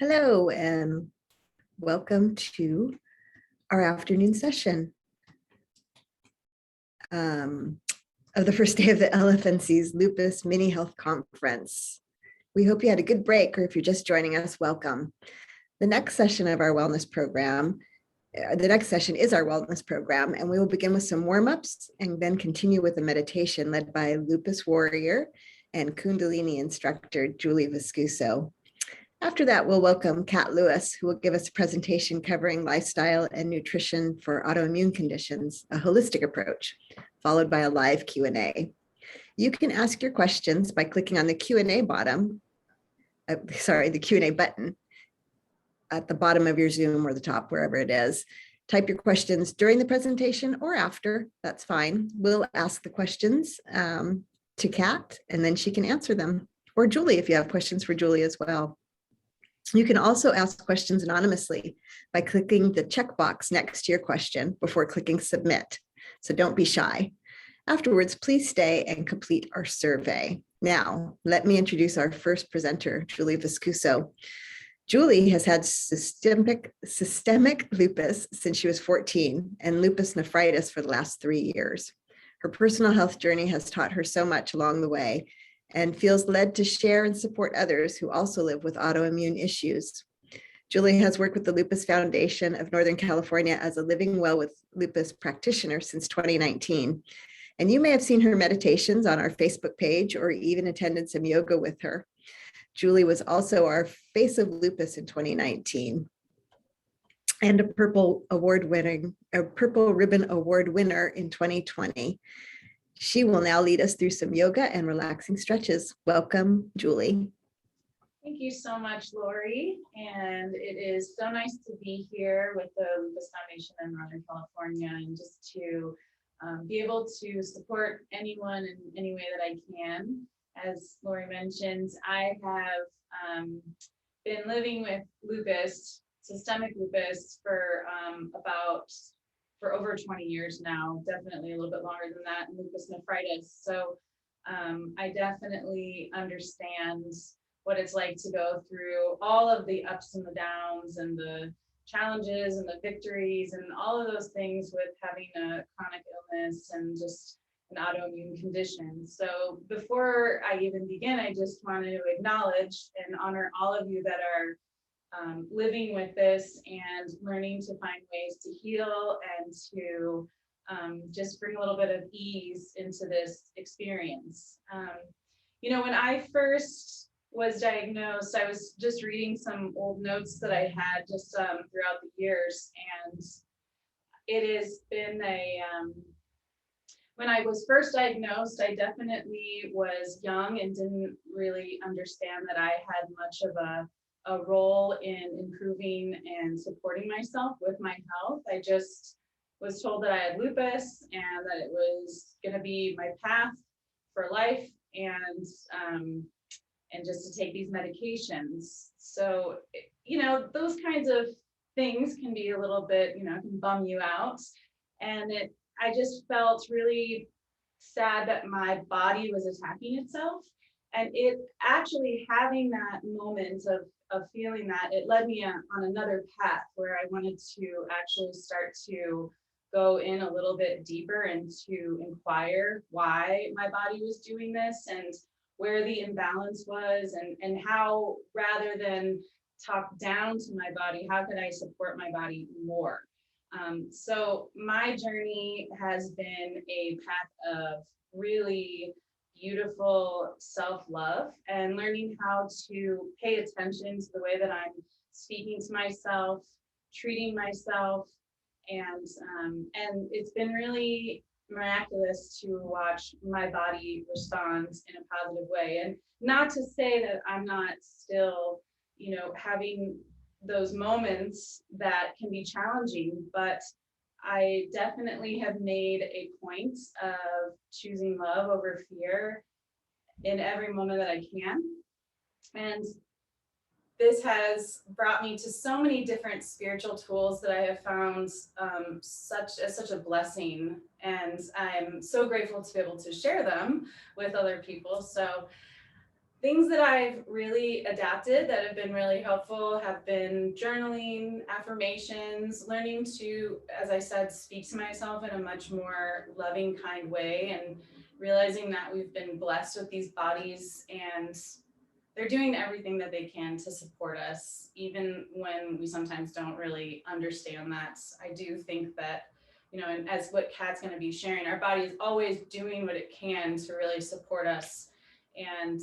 Hello and welcome to our afternoon session of the first day of the LFNC's Lupus Mini Health Conference. We hope you had a good break, or if you're just joining us, welcome. The next session of our wellness program, the next session is our wellness program, and we will begin with some warm-ups and then continue with a meditation led by Lupus warrior and Kundalini instructor, Julie Viscuso. After that, we'll welcome Kat Lewis, who will give us a presentation covering lifestyle and nutrition for autoimmune conditions, a holistic approach, followed by a live Q&A. You can ask your questions by clicking on the Q&A button at the bottom of your Zoom or the top, wherever it is. Type your questions during the presentation or after, that's fine. We'll ask the questions to Kat, and then she can answer them. Or Julie, if you have questions for Julie as well. You can also ask questions anonymously by clicking the checkbox next to your question before clicking submit. So don't be shy. Afterwards, please stay and complete our survey. Now, let me introduce our first presenter, Julie Viscuso. Julie has had systemic lupus since she was 14 and lupus nephritis for the last 3 years. Her personal health journey has taught her so much along the way and feels led to share and support others who also live with autoimmune issues. Julie has worked with the Lupus Foundation of Northern California as a Living Well with Lupus practitioner since 2019. And you may have seen her meditations on our Facebook page or even attended some yoga with her. Julie was also our Face of Lupus in 2019 and a Purple Ribbon Award winner in 2020. She will now lead us through some yoga and relaxing stretches. Welcome, Julie. Thank you so much, Lori. And it is so nice to be here with the Lupus Foundation in Northern California and just to be able to support anyone in any way that I can. As Lori mentioned, I have been living with lupus, systemic lupus, for over 20 years now, definitely a little bit longer than that, and lupus nephritis. So I definitely understand what it's like to go through all of the ups and the downs and the challenges and the victories and all of those things with having a chronic illness and just an autoimmune condition. So before I even begin, I just wanted to acknowledge and honor all of you that are living with this and learning to find ways to heal and to just bring a little bit of ease into this experience. When I first was diagnosed, I was just reading some old notes that I had just throughout the years, and it has been when I was first diagnosed, I definitely was young and didn't really understand that I had much of a role in improving and supporting myself with my health. I just was told that I had lupus and that it was going to be my path for life and just to take these medications. So, those kinds of things can be a little bit, can bum you out. And I just felt really sad that my body was attacking itself. And it actually having that moment of feeling that, it led me on another path where I wanted to actually start to go in a little bit deeper and to inquire why my body was doing this and where the imbalance was and how, rather than talk down to my body, how could I support my body more? So my journey has been a path of really beautiful self-love and learning how to pay attention to the way that I'm speaking to myself, treating myself, and it's been really miraculous to watch my body respond in a positive way. And not to say that I'm not still, having those moments that can be challenging, but I definitely have made a point of choosing love over fear in every moment that I can. And this has brought me to so many different spiritual tools that I have found such a blessing. And I'm so grateful to be able to share them with other people. So Things that I've really adapted that have been really helpful have been journaling, affirmations, learning to, as I said, speak to myself in a much more loving, kind way, and realizing that we've been blessed with these bodies and they're doing everything that they can to support us, even when we sometimes don't really understand that. I do think that, you know, and as what Kat's going to be sharing, our body is always doing what it can to really support us. And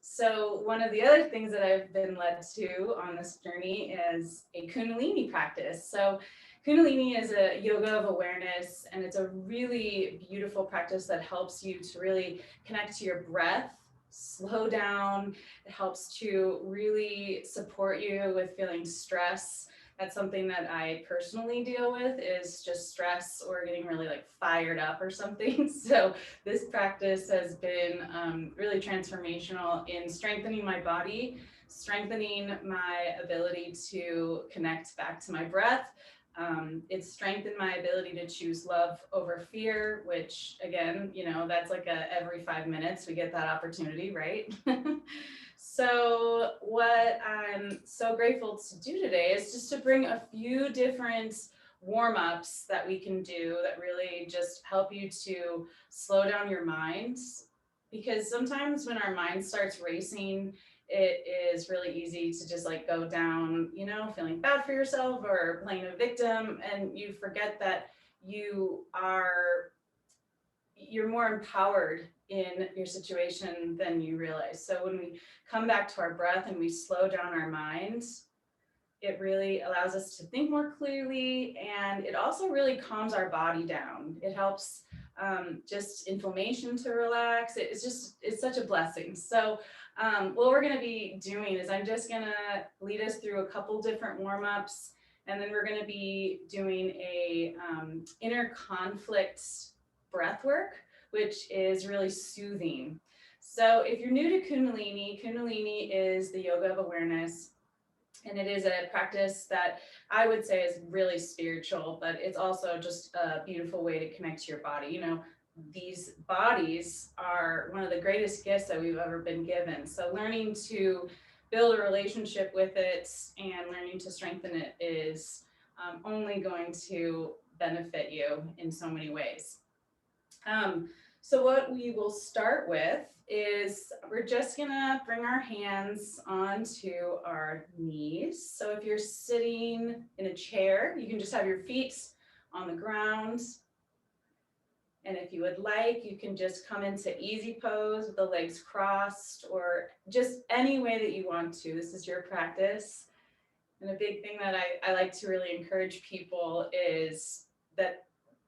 so one of the other things that I've been led to on this journey is a Kundalini practice. So Kundalini is a yoga of awareness, and it's a really beautiful practice that helps you to really connect to your breath, slow down. It helps to really support you with feeling stress. That's something that I personally deal with, is just stress or getting really like fired up or something. So this practice has been really transformational in strengthening my body, strengthening my ability to connect back to my breath. It's strengthened my ability to choose love over fear, which again, you know, that's like every 5 minutes we get that opportunity, right? So what I'm so grateful to do today is just to bring a few different warm-ups that we can do that really just help you to slow down your mind. Because sometimes when our mind starts racing, it is really easy to just like go down, you know, feeling bad for yourself or playing a victim, and you forget that you're more empowered in your situation than you realize. So when we come back to our breath and we slow down our minds, it really allows us to think more clearly, and it also really calms our body down. It helps just inflammation to relax. It's such a blessing. So what we're going to be doing is I'm just going to lead us through a couple different warm-ups, and then we're going to be doing a inner conflict breath work, which is really soothing. So if you're new to Kundalini, Kundalini is the yoga of awareness. And it is a practice that I would say is really spiritual, but it's also just a beautiful way to connect to your body. You know, these bodies are one of the greatest gifts that we've ever been given. So learning to build a relationship with it and learning to strengthen it is only going to benefit you in so many ways. So what we will start with is we're just gonna bring our hands onto our knees. So if you're sitting in a chair, you can just have your feet on the ground. And if you would like, you can just come into easy pose with the legs crossed, or just any way that you want to. This is your practice. And a big thing that I like to really encourage people is that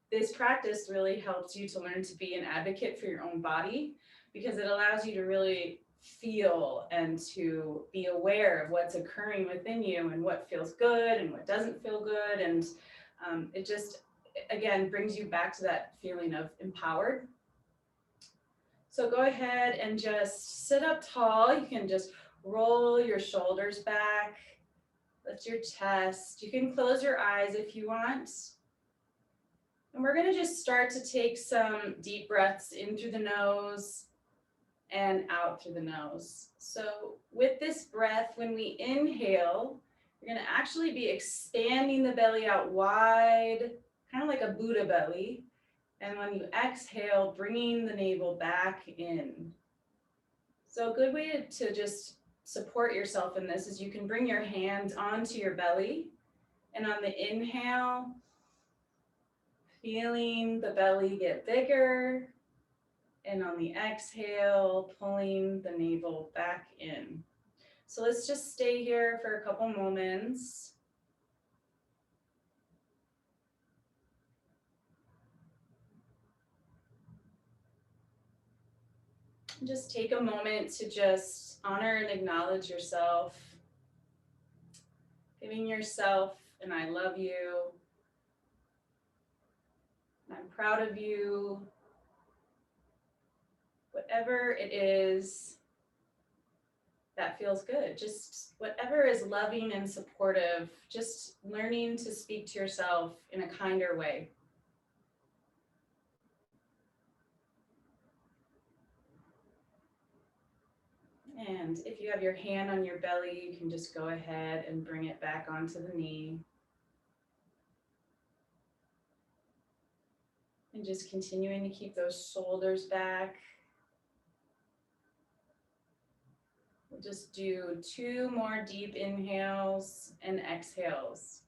this practice really helps you to learn to be an advocate for your own body, because it allows you to really feel and to be aware of what's occurring within you and what feels good and what doesn't feel good. And it just, again, brings you back to that feeling of empowered. So go ahead and just sit up tall. You can just roll your shoulders back, lift your chest. You can close your eyes if you want. And we're going to just start to take some deep breaths in through the nose and out through the nose. So with this breath, when we inhale, you're going to actually be expanding the belly out wide, kind of like a Buddha belly. And when you exhale, bringing the navel back in. So a good way to just support yourself in this is you can bring your hands onto your belly, and on the inhale, feeling the belly get bigger, and on the exhale, pulling the navel back in. So let's just stay here for a couple moments. Just take a moment to just honor and acknowledge yourself, giving yourself an I love you, I'm proud of you, whatever it is that feels good. Just whatever is loving and supportive, just learning to speak to yourself in a kinder way. And if you have your hand on your belly, you can just go ahead and bring it back onto the knee. And just continuing to keep those shoulders back. We'll just do 2 more deep inhales and exhales.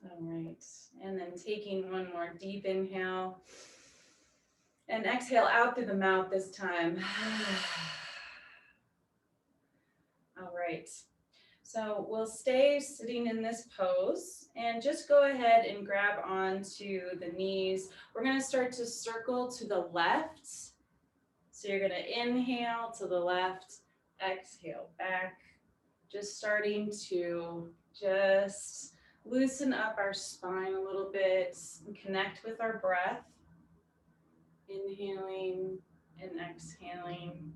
All right, and then taking 1 more deep inhale and exhale out through the mouth this time. All right, so we'll stay sitting in this pose and just go ahead and grab onto the knees. We're going to start to circle to the left. So you're going to inhale to the left, exhale back, just starting to just loosen up our spine a little bit and connect with our breath. Inhaling and exhaling.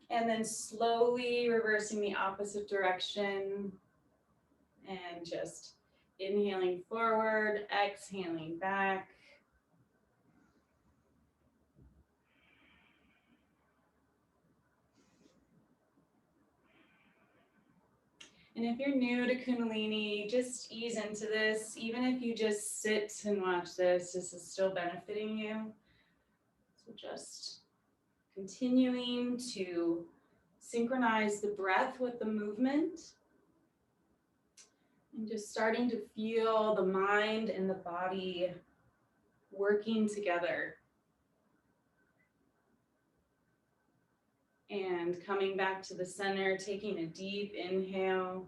And then slowly reversing the opposite direction and just inhaling forward, exhaling back. And if you're new to Kundalini, just ease into this. Even if you just sit and watch this, this is still benefiting you. So just continuing to synchronize the breath with the movement. And just starting to feel the mind and the body working together. And coming back to the center, taking a deep inhale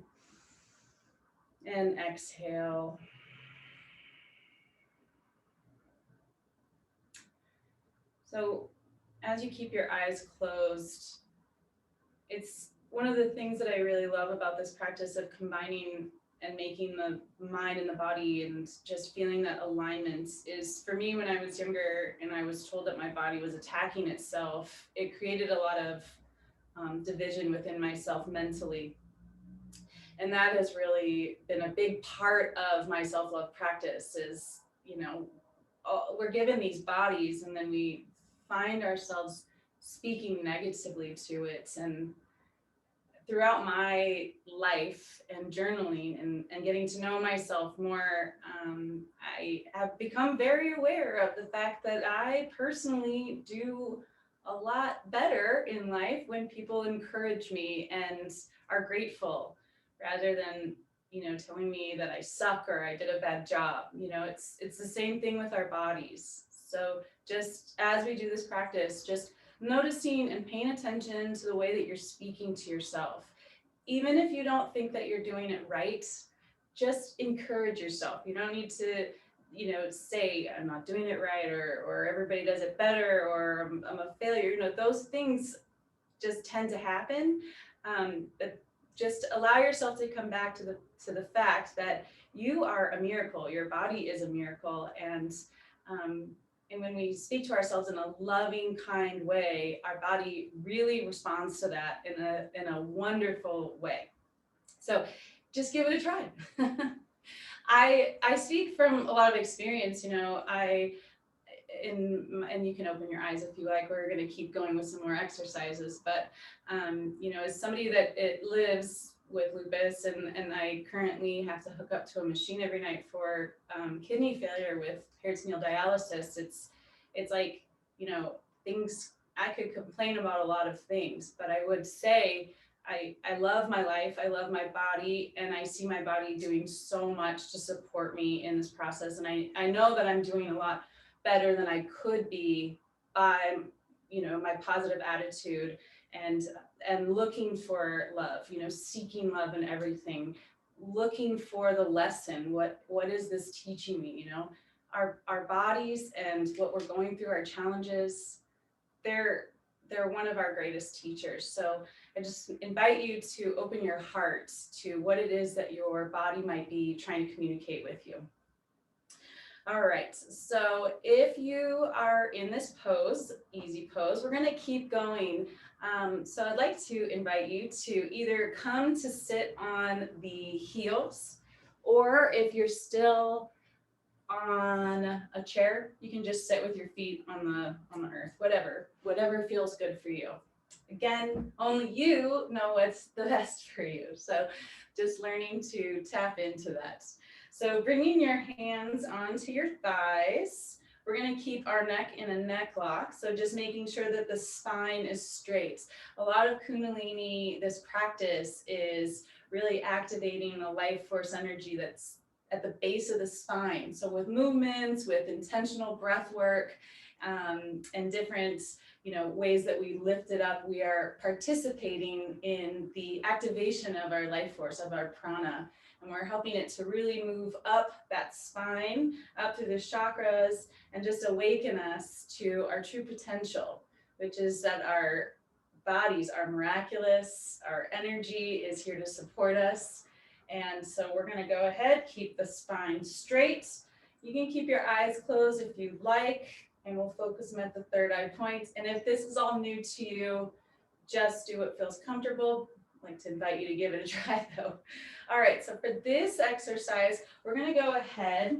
and exhale. So as you keep your eyes closed, it's one of the things that I really love about this practice of combining and making the mind and the body and just feeling that alignment is, for me, when I was younger and I was told that my body was attacking itself, it created a lot of division within myself mentally. And that has really been a big part of my self-love practice is, you know, we're given these bodies and then we find ourselves speaking negatively to it. And throughout my life and journaling and getting to know myself more, I have become very aware of the fact that I personally do a lot better in life when people encourage me and are grateful rather than, you know, telling me that I suck or I did a bad job. You know, it's the same thing with our bodies. So just as we do this practice, just noticing and paying attention to the way that you're speaking to yourself. Even if you don't think that you're doing it right, just encourage yourself. You don't need to, you know, say I'm not doing it right or everybody does it better or I'm a failure. You know, those things just tend to happen. But just allow yourself to come back to the fact that you are a miracle. Your body is a miracle, and when we speak to ourselves in a loving, kind way, our body really responds to that in a wonderful way. So just give it a try. I speak from a lot of experience. You know, and you can open your eyes if you like. We're going to keep going with some more exercises, but you know, as somebody that it lives with lupus and I currently have to hook up to a machine every night for kidney failure with peritoneal dialysis, it's like, you know, things I could complain about a lot of things, but I would say I love my life, I love my body, and I see my body doing so much to support me in this process. And I know that I'm doing a lot better than I could be by, you know, my positive attitude and looking for love, you know, seeking love in everything, looking for the lesson. What is this teaching me? You know, our bodies and what we're going through, our challenges, they're one of our greatest teachers. So I just invite you to open your heart to what it is that your body might be trying to communicate with you. All right, so if you are in this pose, easy pose, we're gonna keep going. So I'd like to invite you to either come to sit on the heels, or if you're still on a chair, you can just sit with your feet on the earth, whatever feels good for you. Again, only you know what's the best for you. So just learning to tap into that. So bringing your hands onto your thighs, we're going to keep our neck in a neck lock. So just making sure that the spine is straight. A lot of Kundalini, this practice is really activating the life force energy that's at the base of the spine. So with movements, with intentional breath work, and different ways that we lift it up, we are participating in the activation of our life force, of our prana. And we're helping it to really move up that spine, up through the chakras, and just awaken us to our true potential, which is that our bodies are miraculous, our energy is here to support us. And so we're going to go ahead, keep the spine straight. You can keep your eyes closed if you'd like, and we'll focus them at the third eye point. And if this is all new to you, just do what feels comfortable. I'd like to invite you to give it a try though. All right, so for this exercise, we're going to go ahead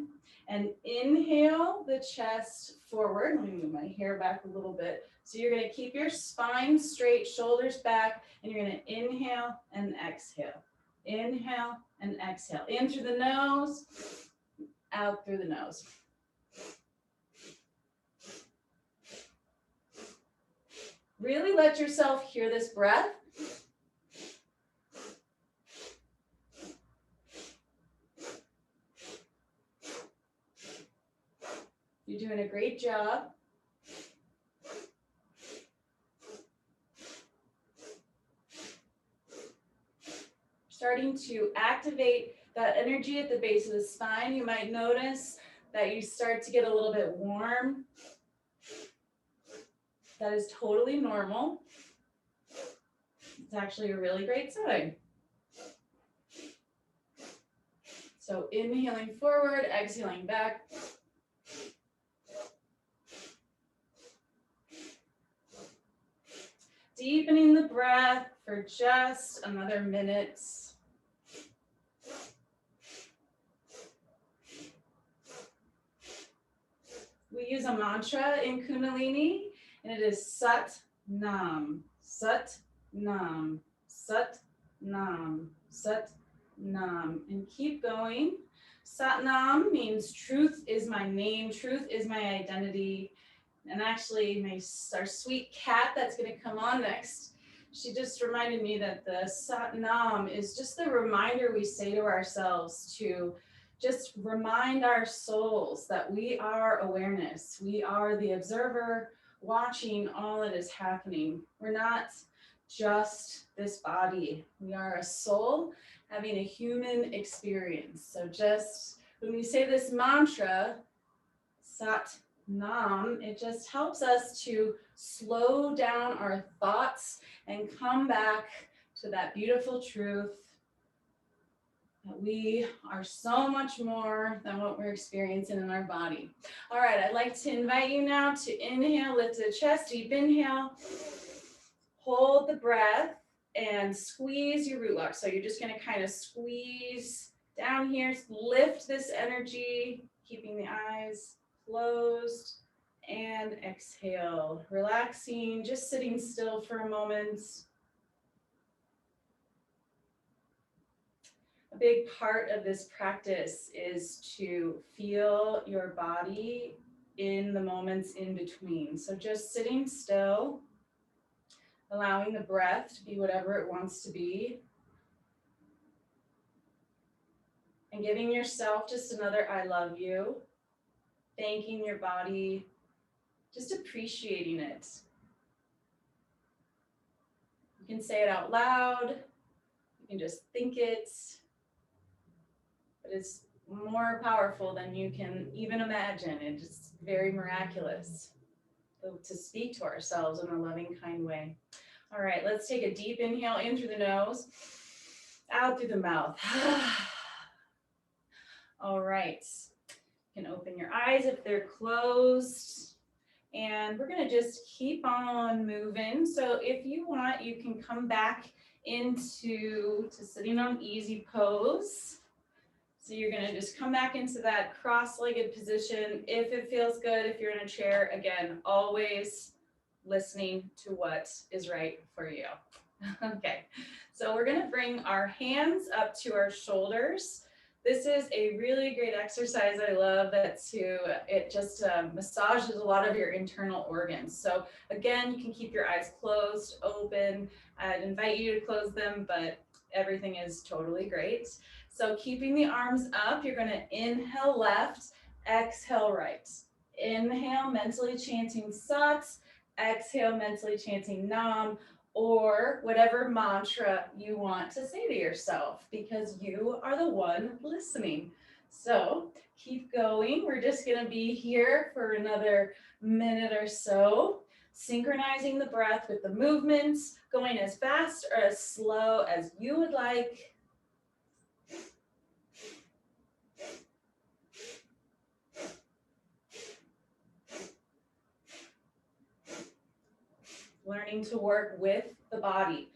and inhale the chest forward. Let me move my hair back a little bit. So you're going to keep your spine straight, shoulders back, and you're going to inhale and exhale. Inhale and exhale. In through the nose, out through the nose. Really let yourself hear this breath. You're doing a great job. Starting to activate that energy at the base of the spine. You might notice that you start to get a little bit warm. That is totally normal. It's actually a really great sign. So inhaling forward, exhaling back. Deepening the breath for just another minute. We use a mantra in Kundalini, and it is Sat Nam, Sat Nam, Sat Nam, Sat Nam, and keep going. Sat Nam means truth is my name, truth is my identity. And actually, our sweet cat that's going to come on next, she just reminded me that the Sat Nam is just the reminder we say to ourselves to just remind our souls that we are awareness. We are the observer watching all that is happening. We're not just this body. We are a soul having a human experience. So just when we say this mantra, Sat Nam, it just helps us to slow down our thoughts and come back to that beautiful truth that we are so much more than what we're experiencing in our body. All right, I'd like to invite you now to inhale, lift the chest, deep inhale, hold the breath, and squeeze your root lock. So you're just going to kind of squeeze down here, lift this energy, keeping the eyes closed, and exhale, relaxing, just sitting still for a moment. A big part of this practice is to feel your body in the moments in between. So just sitting still, allowing the breath to be whatever it wants to be, and giving yourself just another I love you, thanking your body, just appreciating it. You can say it out loud, you can just think it, but it's more powerful than you can even imagine. It's just very miraculous to speak to ourselves in a loving, kind way. All right, let's take a deep inhale in through the nose, out through the mouth. All right, you can open your eyes if they're closed. And we're gonna just keep on moving. So if you want, you can come back into sitting on easy pose. So you're gonna just come back into that cross-legged position. If it feels good, if you're in a chair, again, always listening to what is right for you. Okay, so we're gonna bring our hands up to our shoulders. This is a really great exercise I love it just massages a lot of your internal organs. So again, you can keep your eyes closed, open. I'd invite you to close them, but everything is totally great. So keeping the arms up, you're gonna inhale left, exhale right. Inhale, mentally chanting Sat, exhale, mentally chanting Nam, or whatever mantra you want to say to yourself, because you are the one listening. So keep going. We're just going to be here for another minute or so, synchronizing the breath with the movements, going as fast or as slow as you would like. Learning to work with the body,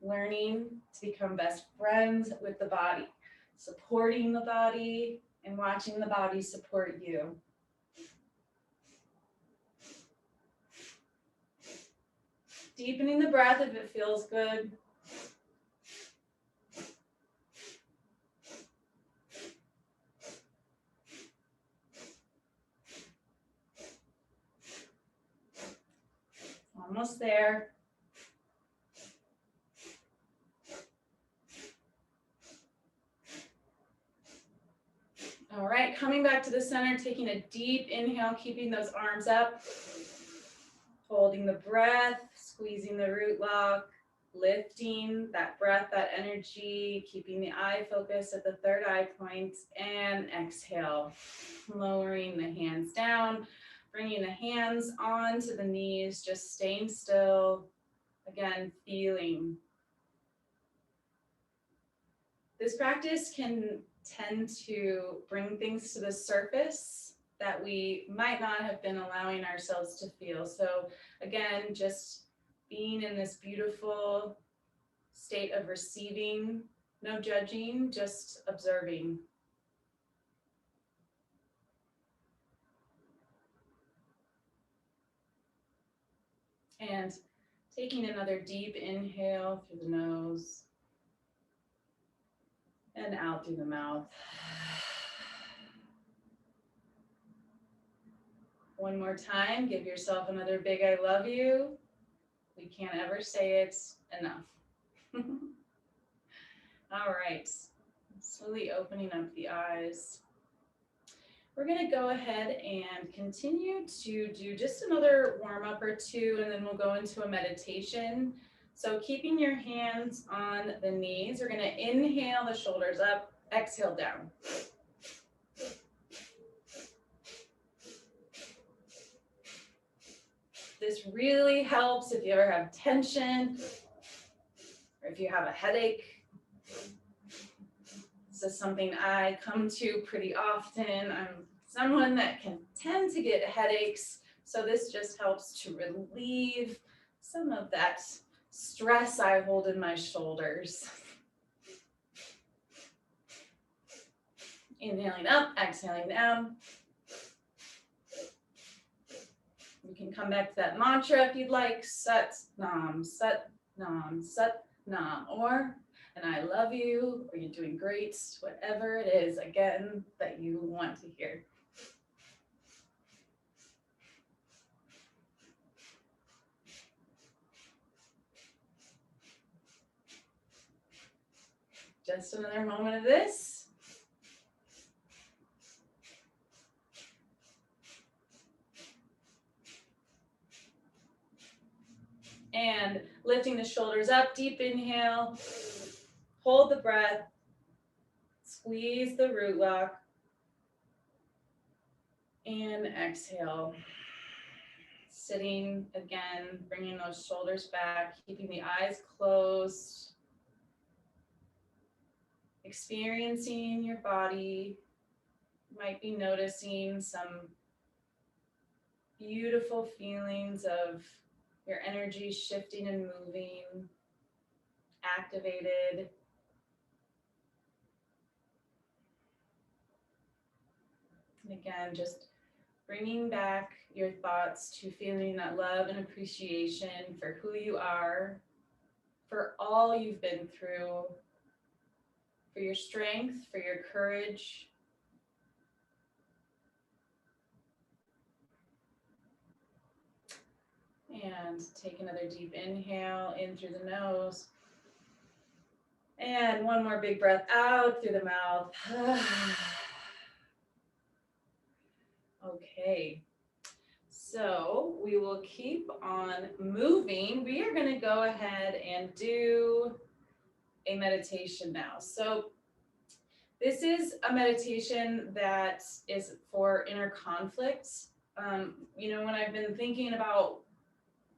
learning to become best friends with the body, supporting the body and watching the body support you. Deepening the breath if it feels good. Almost there. All right, coming back to the center, taking a deep inhale, keeping those arms up, holding the breath, squeezing the root lock, lifting that breath, that energy, keeping the eye focus at the third eye point, and exhale, lowering the hands down, bringing the hands onto the knees, just staying still, again, feeling. This practice can tend to bring things to the surface that we might not have been allowing ourselves to feel. So again, just being in this beautiful state of receiving, no judging, just observing. And taking another deep inhale through the nose and out through the mouth. One more time, give yourself another big I love you. We can't ever say it enough. All right, slowly opening up the eyes. We're gonna go ahead and continue to do just another warm up or two, and then we'll go into a meditation. So keeping your hands on the knees, we're gonna inhale the shoulders up, exhale down. This really helps if you ever have tension or if you have a headache. This is something I come to pretty often. I'm someone that can tend to get headaches, so this just helps to relieve some of that stress I hold in my shoulders. Inhaling up, exhaling down. You can come back to that mantra if you'd like, Sat Nam, Sat Nam, Sat Nam, or and I love you, or you're doing great, whatever it is, again, that you want to hear. Just another moment of this. And lifting the shoulders up, deep inhale, hold the breath, squeeze the root lock, and exhale. sitting again, bringing those shoulders back, keeping the eyes closed, experiencing your body. You might be noticing some beautiful feelings of your energy shifting and moving, activated. And again, just bringing back your thoughts to feeling that love and appreciation for who you are, for all you've been through, for your strength, for your courage. And take another deep inhale in through the nose. And one more big breath out through the mouth. Okay. So we will keep on moving. We are going to go ahead and do a meditation now. So this is a meditation that is for inner conflict. When I've been thinking about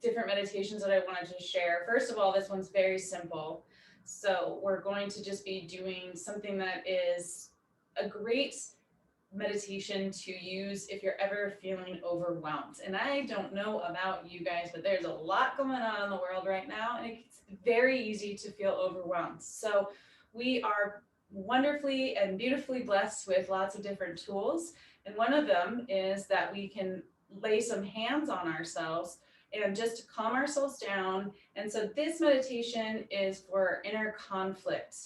different meditations that I wanted to share, first of all, this one's very simple. So we're going to just be doing something that is a great meditation to use if you're ever feeling overwhelmed. And I don't know about you guys, but there's a lot going on in the world right now, and it's very easy to feel overwhelmed. So we are wonderfully and beautifully blessed with lots of different tools. And one of them is that we can lay some hands on ourselves and just calm ourselves down. And so this meditation is for inner conflict.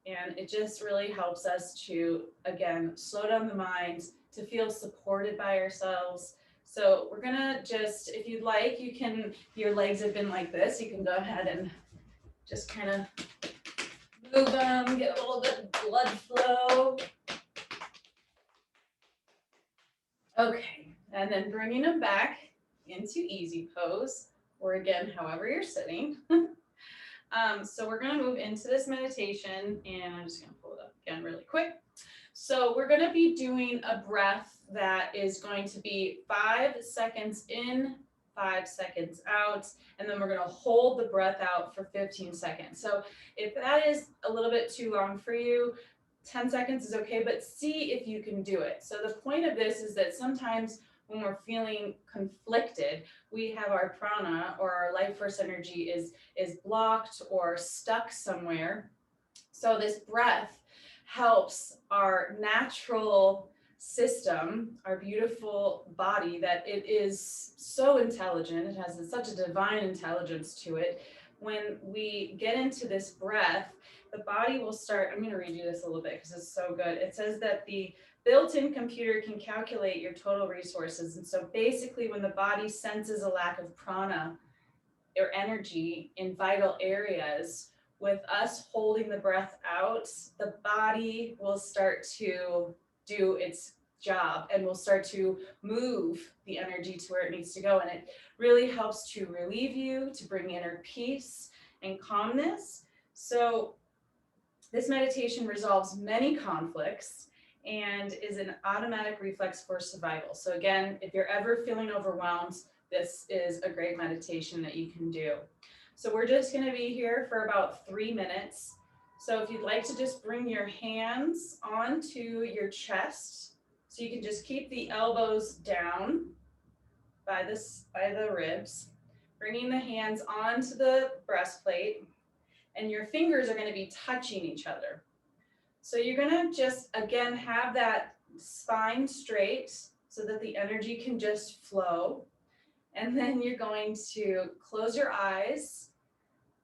And it just really helps us to, again, slow down the mind, to feel supported by ourselves. So we're gonna just, if you'd like, you can, your legs have been like this, you can go ahead and just kind of move them, get a little bit of blood flow. Okay, and then bringing them back into easy pose, or again, however you're sitting. So we're going to move into this meditation, and I'm just going to pull it up again really quick. So we're going to be doing a breath that is going to be 5 seconds in, 5 seconds out, and then we're going to hold the breath out for 15 seconds. So if that is a little bit too long for you, 10 seconds is okay, but see if you can do it. So the point of this is that sometimes when we're feeling conflicted, we have our prana, or our life force energy is blocked or stuck somewhere. So this breath helps our natural system, our beautiful body, that it is so intelligent, it has such a divine intelligence to it. When we get into this breath, the body will start, I'm going to read you this a little bit because it's so good. It says that the built-in computer can calculate your total resources. And so basically when the body senses a lack of prana or energy in vital areas, with us holding the breath out, the body will start to do its job and will start to move the energy to where it needs to go. And it really helps to relieve you, to bring inner peace and calmness. So this meditation resolves many conflicts and is an automatic reflex for survival. So again, if you're ever feeling overwhelmed, this is a great meditation that you can do. So we're just going to be here for about 3 minutes. So if you'd like to just bring your hands onto your chest, so you can just keep the elbows down by the ribs, bringing the hands onto the breastplate, and your fingers are going to be touching each other. So you're going to just, again, have that spine straight so that the energy can just flow. And then you're going to close your eyes,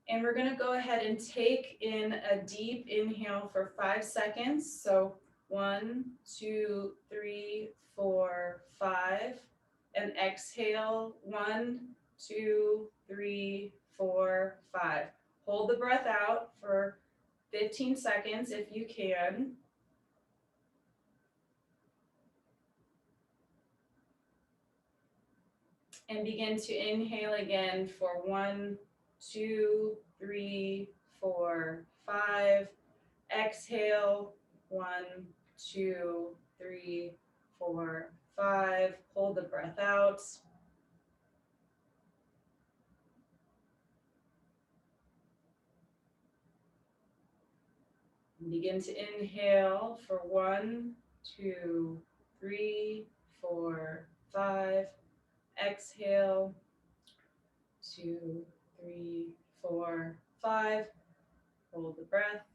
and we're going to go ahead and take in a deep inhale for 5 seconds. So 1, 2, 3, 4, 5, and exhale 1, 2, 3, 4, 5. Hold the breath out for 15 seconds if you can. And begin to inhale again for 1, 2, 3, 4, 5. Exhale 1, 2, 3, 4, 5. Hold the breath out. Begin to inhale for 1, 2, 3, 4, 5. Exhale, 2, 3, 4, 5. Hold the breath.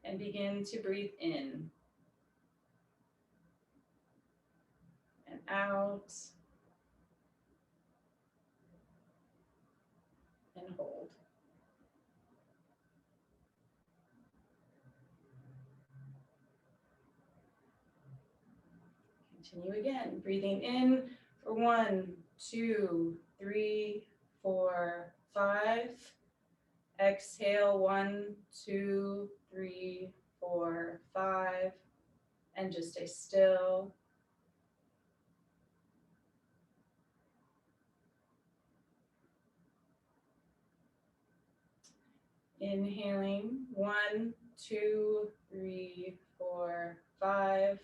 And begin to breathe in and out and hold. Continue again, breathing in for 1, 2, 3, 4, 5. Exhale, 1, 2, 3, 4, 5. And just stay still. Inhaling, 1, 2, 3, 4, 5.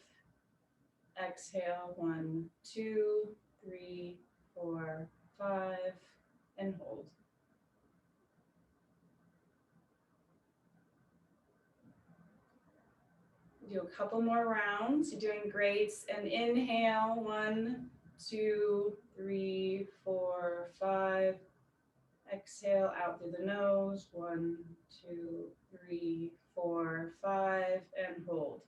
Exhale, 1, 2, 3, 4, 5, and hold. Do a couple more rounds. You're doing great. And inhale, 1, 2, 3, 4, 5. Exhale out through the nose, 1, 2, 3, 4, 5, and hold.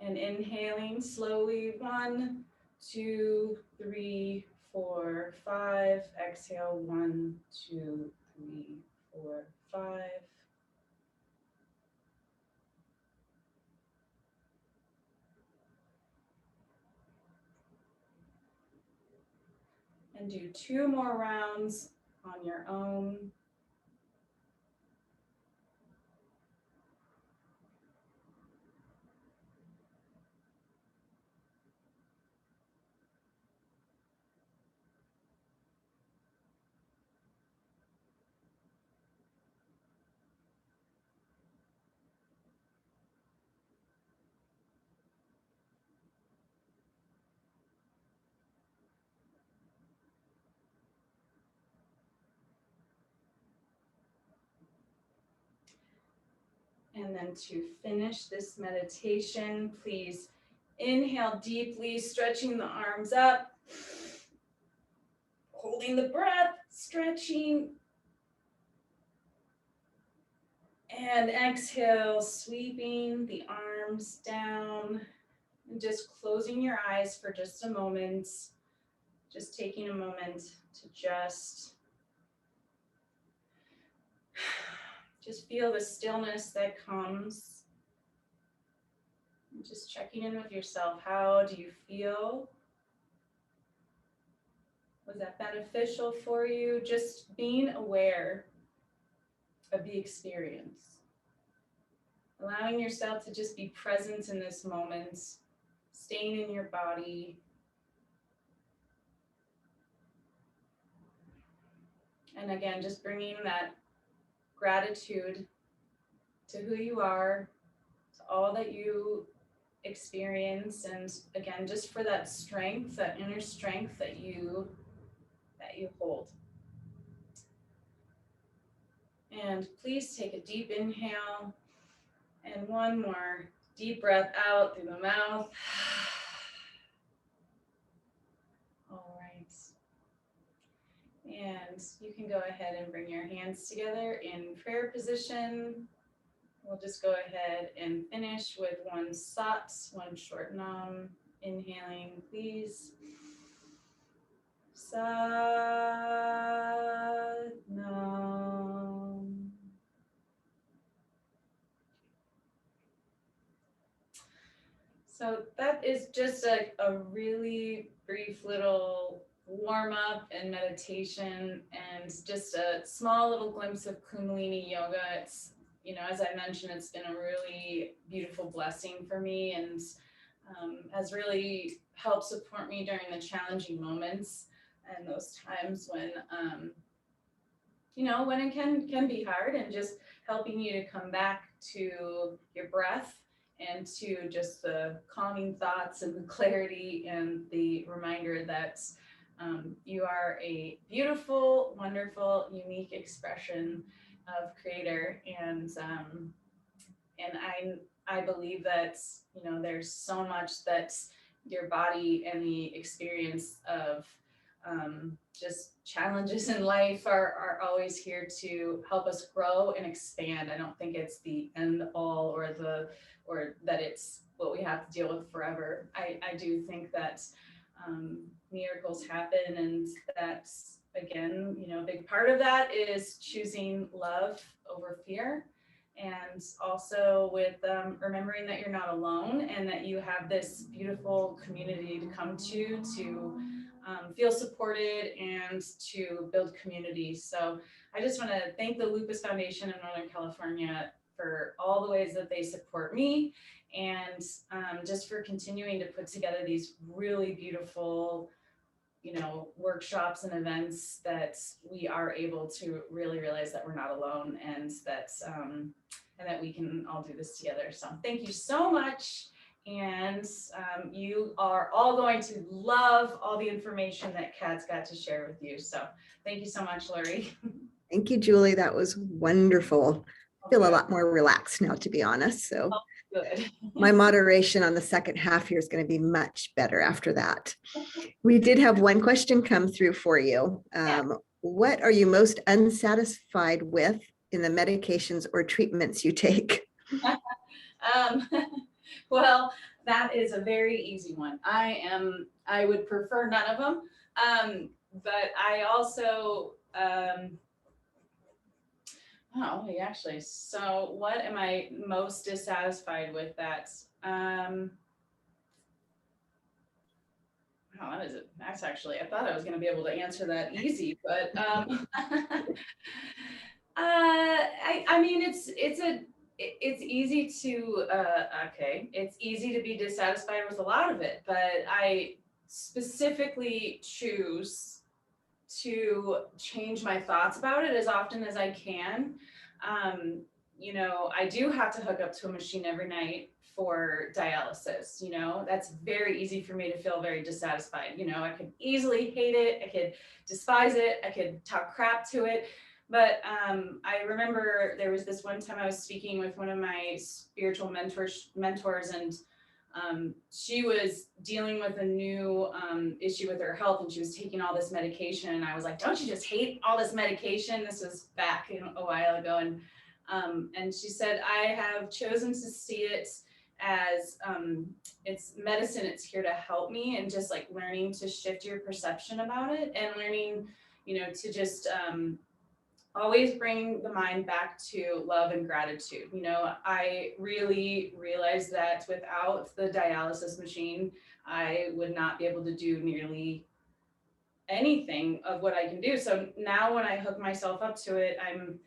And inhaling slowly, 1, 2, 3, 4, 5. Exhale, 1, 2, 3, 4, 5. And do 2 more rounds on your own. And then to finish this meditation, please inhale deeply, stretching the arms up, holding the breath, stretching, and exhale, sweeping the arms down, and just closing your eyes for just a moment, just taking a moment to just feel the stillness that comes. Just checking in with yourself. How do you feel? Was that beneficial for you? Just being aware of the experience. Allowing yourself to just be present in this moment, staying in your body. And again, just bringing that gratitude to who you are, to all that you experience, and again, just for that strength, that inner strength that you hold. And please take a deep inhale and one more deep breath out through the mouth. All right. And you can go ahead and bring your hands together in prayer position. We'll just go ahead and finish with 1 sat, 1 short nam. Inhaling, please. Sat nam. So that is just a really brief little warm up and meditation, and just a small little glimpse of Kundalini Yoga. It's, as I mentioned, it's been a really beautiful blessing for me, and has really helped support me during the challenging moments and those times when, when it can be hard, and just helping you to come back to your breath and to just the calming thoughts and the clarity and the reminder that you are a beautiful, wonderful, unique expression of Creator. And I believe that, you know, there's so much that your body and the experience of just challenges in life are always here to help us grow and expand. I don't think it's the end all or that it's what we have to deal with forever. I do think that miracles happen, and that's, again, you know, a big part of that is choosing love over fear. And also with remembering that you're not alone and that you have this beautiful community to come to feel supported and to build community. So I just want to thank the Lupus Foundation in Northern California for all the ways that they support me, and just for continuing to put together these really beautiful, you know, workshops and events that we are able to really realize that we're not alone, and that we can all do this together. So thank you so much. And you are all going to love all the information that Kat's got to share with you. So thank you so much, Lori. Thank you, Julie. That was wonderful. I feel a lot more relaxed now, to be honest. So Good. my moderation on the second half here is going to be much better after that. We did have one question come through for you. What are you most unsatisfied with in the medications or treatments you take? Well, that is a very easy one. I would prefer none of them. But I also, actually, so what am I most dissatisfied with that? That's actually, I thought I was going to be able to answer that easy, but I mean, it's easy to, it's easy to be dissatisfied with a lot of it, but I specifically choose to change my thoughts about it as often as I can. You know, I do have to hook up to a machine every night for dialysis. You know, that's very easy for me to feel very dissatisfied. You know, I could easily hate it. I could despise it. I could talk crap to it. But I remember there was this one time I was speaking with one of my spiritual mentors, and she was dealing with a new issue with her health, and she was taking all this medication. And I was like, don't you just hate all this medication? This was back a while ago. And she said, I have chosen to see it as it's medicine. It's here to help me, and just like learning to shift your perception about it, and learning, you know, to just always bring the mind back to love and gratitude. You know, I really realized that without the dialysis machine, I would not be able to do nearly anything of what I can do. So now when I hook myself up to it, I'm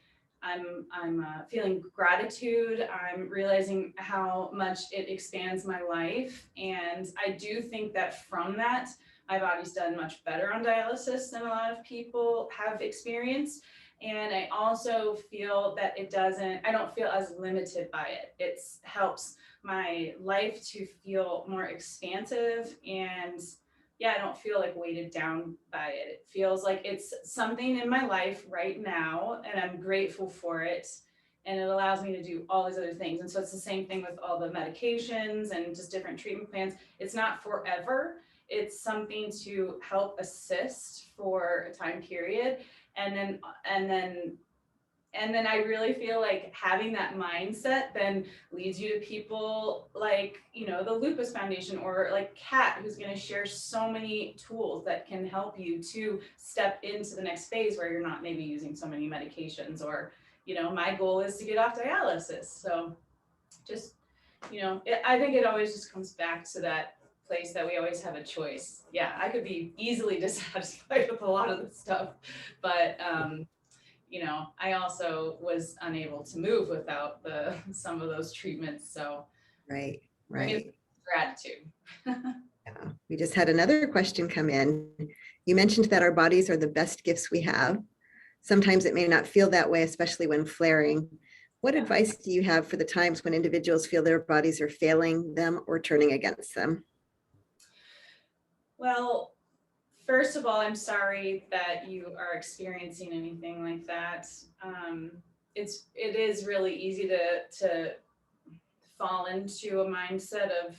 feeling gratitude. I'm realizing how much it expands my life. And I do think that from that, my body's done much better on dialysis than a lot of people have experienced. And I also feel that I don't feel as limited by it. It helps my life to feel more expansive, and I don't feel like weighted down by it. It feels like it's something in my life right now, and I'm grateful for it. And it allows me to do all these other things. And so it's the same thing with all the medications and just different treatment plans. It's not forever. It's something to help assist for a time period. And then I really feel like having that mindset then leads you to people like, you know, the Lupus Foundation, or like Kat, who's going to share so many tools that can help you to step into the next phase where you're not maybe using so many medications. Or, you know, my goal is to get off dialysis. So just, you know, I think it always just comes back to that place that we always have a choice. Yeah, I could be easily dissatisfied with a lot of the stuff, but you know, I also was unable to move without some of those treatments. So Right. Gratitude. Yeah. We just had another question come in. You mentioned that our bodies are the best gifts we have. Sometimes it may not feel that way, especially when flaring. What advice do you have for the times when individuals feel their bodies are failing them or turning against them? Well, first of all, I'm sorry that you are experiencing anything like that. It is really easy to fall into a mindset of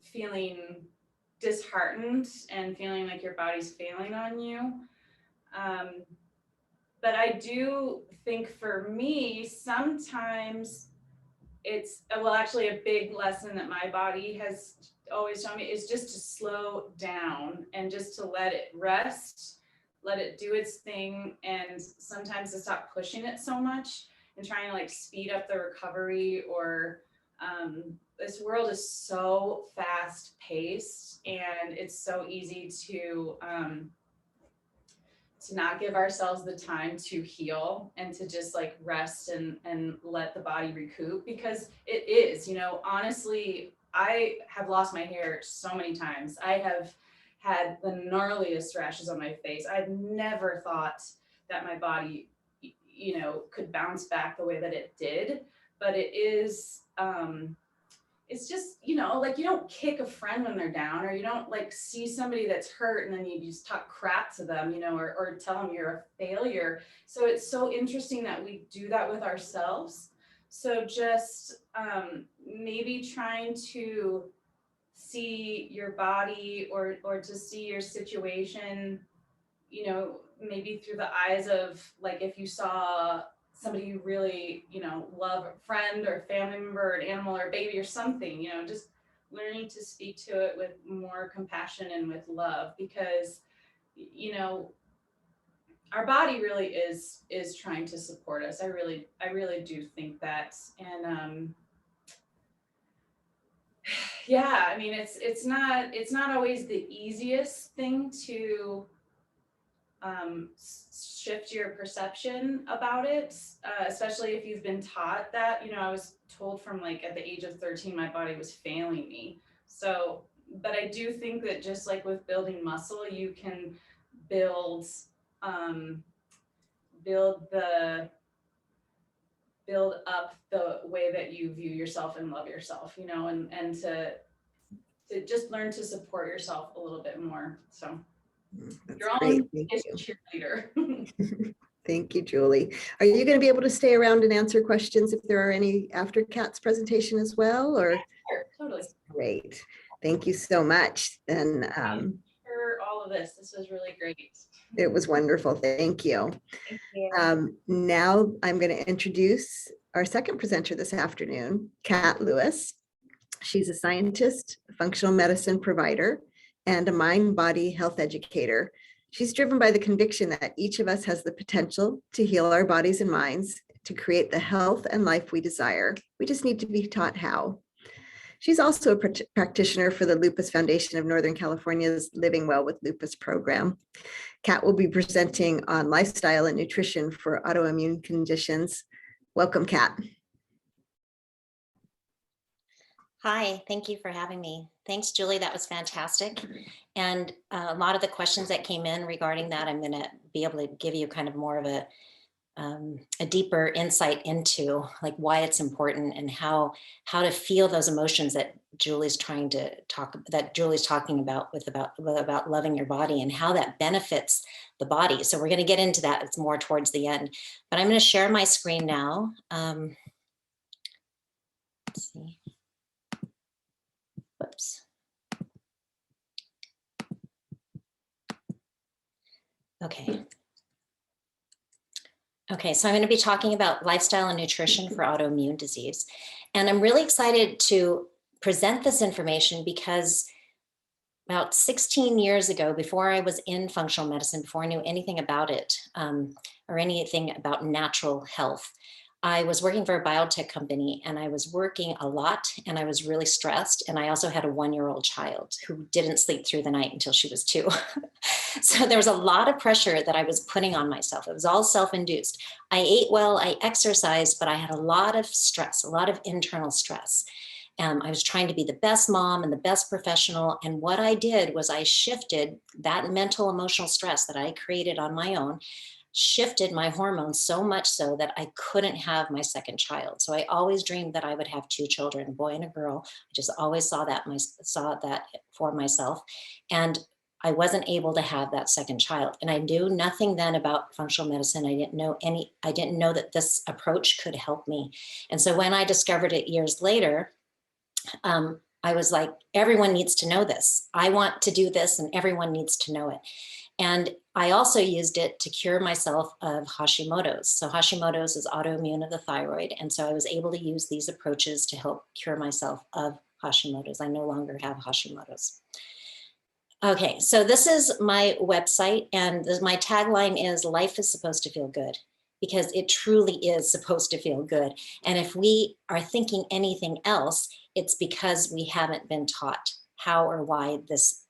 feeling disheartened and feeling like your body's failing on you. But I do think for me, sometimes it's, well, actually a big lesson that my body has always taught me is just to slow down and just to let it rest, let it do its thing, and sometimes to stop pushing it so much and trying to like speed up the recovery. Or this world is so fast paced, and it's so easy to not give ourselves the time to heal and to just like rest and let the body recoup, because it is, you know, honestly, I have lost my hair so many times. I have had the gnarliest rashes on my face. I've never thought that my body, you know, could bounce back the way that it did, but it is, it's just, you know, like you don't kick a friend when they're down, or you don't like see somebody that's hurt and then you just talk crap to them, you know, or tell them you're a failure. So it's so interesting that we do that with ourselves. So just maybe trying to see your body or to see your situation, you know, maybe through the eyes of like if you saw somebody you really, you know, love, a friend or family member or an animal or a baby or something, you know, just learning to speak to it with more compassion and with love, because, you know, our body really is trying to support us. I really do think that. And yeah, I mean, it's not always the easiest thing to shift your perception about it, especially if you've been taught that. You know, I was told from like at the age of 13 my body was failing me. So, but I do think that just like with building muscle, you can build build up the way that you view yourself and love yourself, you know, and to just learn to support yourself a little bit more. So That's your great. own Thank is you. cheerleader. Thank you, Julie. Are you going to be able to stay around and answer questions if there are any after Kat's presentation as well? Or Sure, totally. great. Thank you so much. And For all of this. This was really great. it was wonderful. Thank you. Thank you. Now I'm going to introduce our second presenter this afternoon, Kat Lewis. She's a scientist, a functional medicine provider, and a mind-body health educator. She's driven by the conviction that each of us has the potential to heal our bodies and minds, to create the health and life we desire. We just need to be taught how. She's also a practitioner for the Lupus Foundation of Northern California's Living Well with Lupus program. Kat will be presenting on lifestyle and nutrition for autoimmune conditions. Welcome, Kat. Hi, thank you for having me. Thanks, Julie. That was fantastic. And a lot of the questions that came in regarding that, I'm going to be able to give you kind of more of a deeper insight into like why it's important and how to feel those emotions that Julie's talking about about loving your body and how that benefits the body. So we're going to get into that. It's more towards the end, but I'm going to share my screen now. Let's see. Whoops. Okay. Okay, so I'm going to be talking about lifestyle and nutrition for autoimmune disease. And I'm really excited to present this information because about 16 years ago, before I was in functional medicine, before I knew anything about it or anything about natural health, I was working for a biotech company and I was working a lot and I was really stressed. And I also had a 1-year-old child who didn't sleep through the night until she was 2. So there was a lot of pressure that I was putting on myself. It was all self-induced. I ate well, I exercised, but I had a lot of stress, a lot of internal stress. I was trying to be the best mom and the best professional. And what I did was I shifted that mental, emotional stress that I created on my own. shifted my hormones so much so that I couldn't have my second child. So I always dreamed that I would have two children, a boy and a girl. I just always saw that for myself. And I wasn't able to have that second child. And I knew nothing then about functional medicine. I didn't know that this approach could help me. And so when I discovered it years later, I was like, everyone needs to know this. I want to do this and everyone needs to know it. And I also used it to cure myself of Hashimoto's. So Hashimoto's is autoimmune of the thyroid. And so I was able to use these approaches to help cure myself of Hashimoto's. I no longer have Hashimoto's. Okay, so this is my website, and my tagline is life is supposed to feel good, because it truly is supposed to feel good. And if we are thinking anything else, it's because we haven't been taught how or why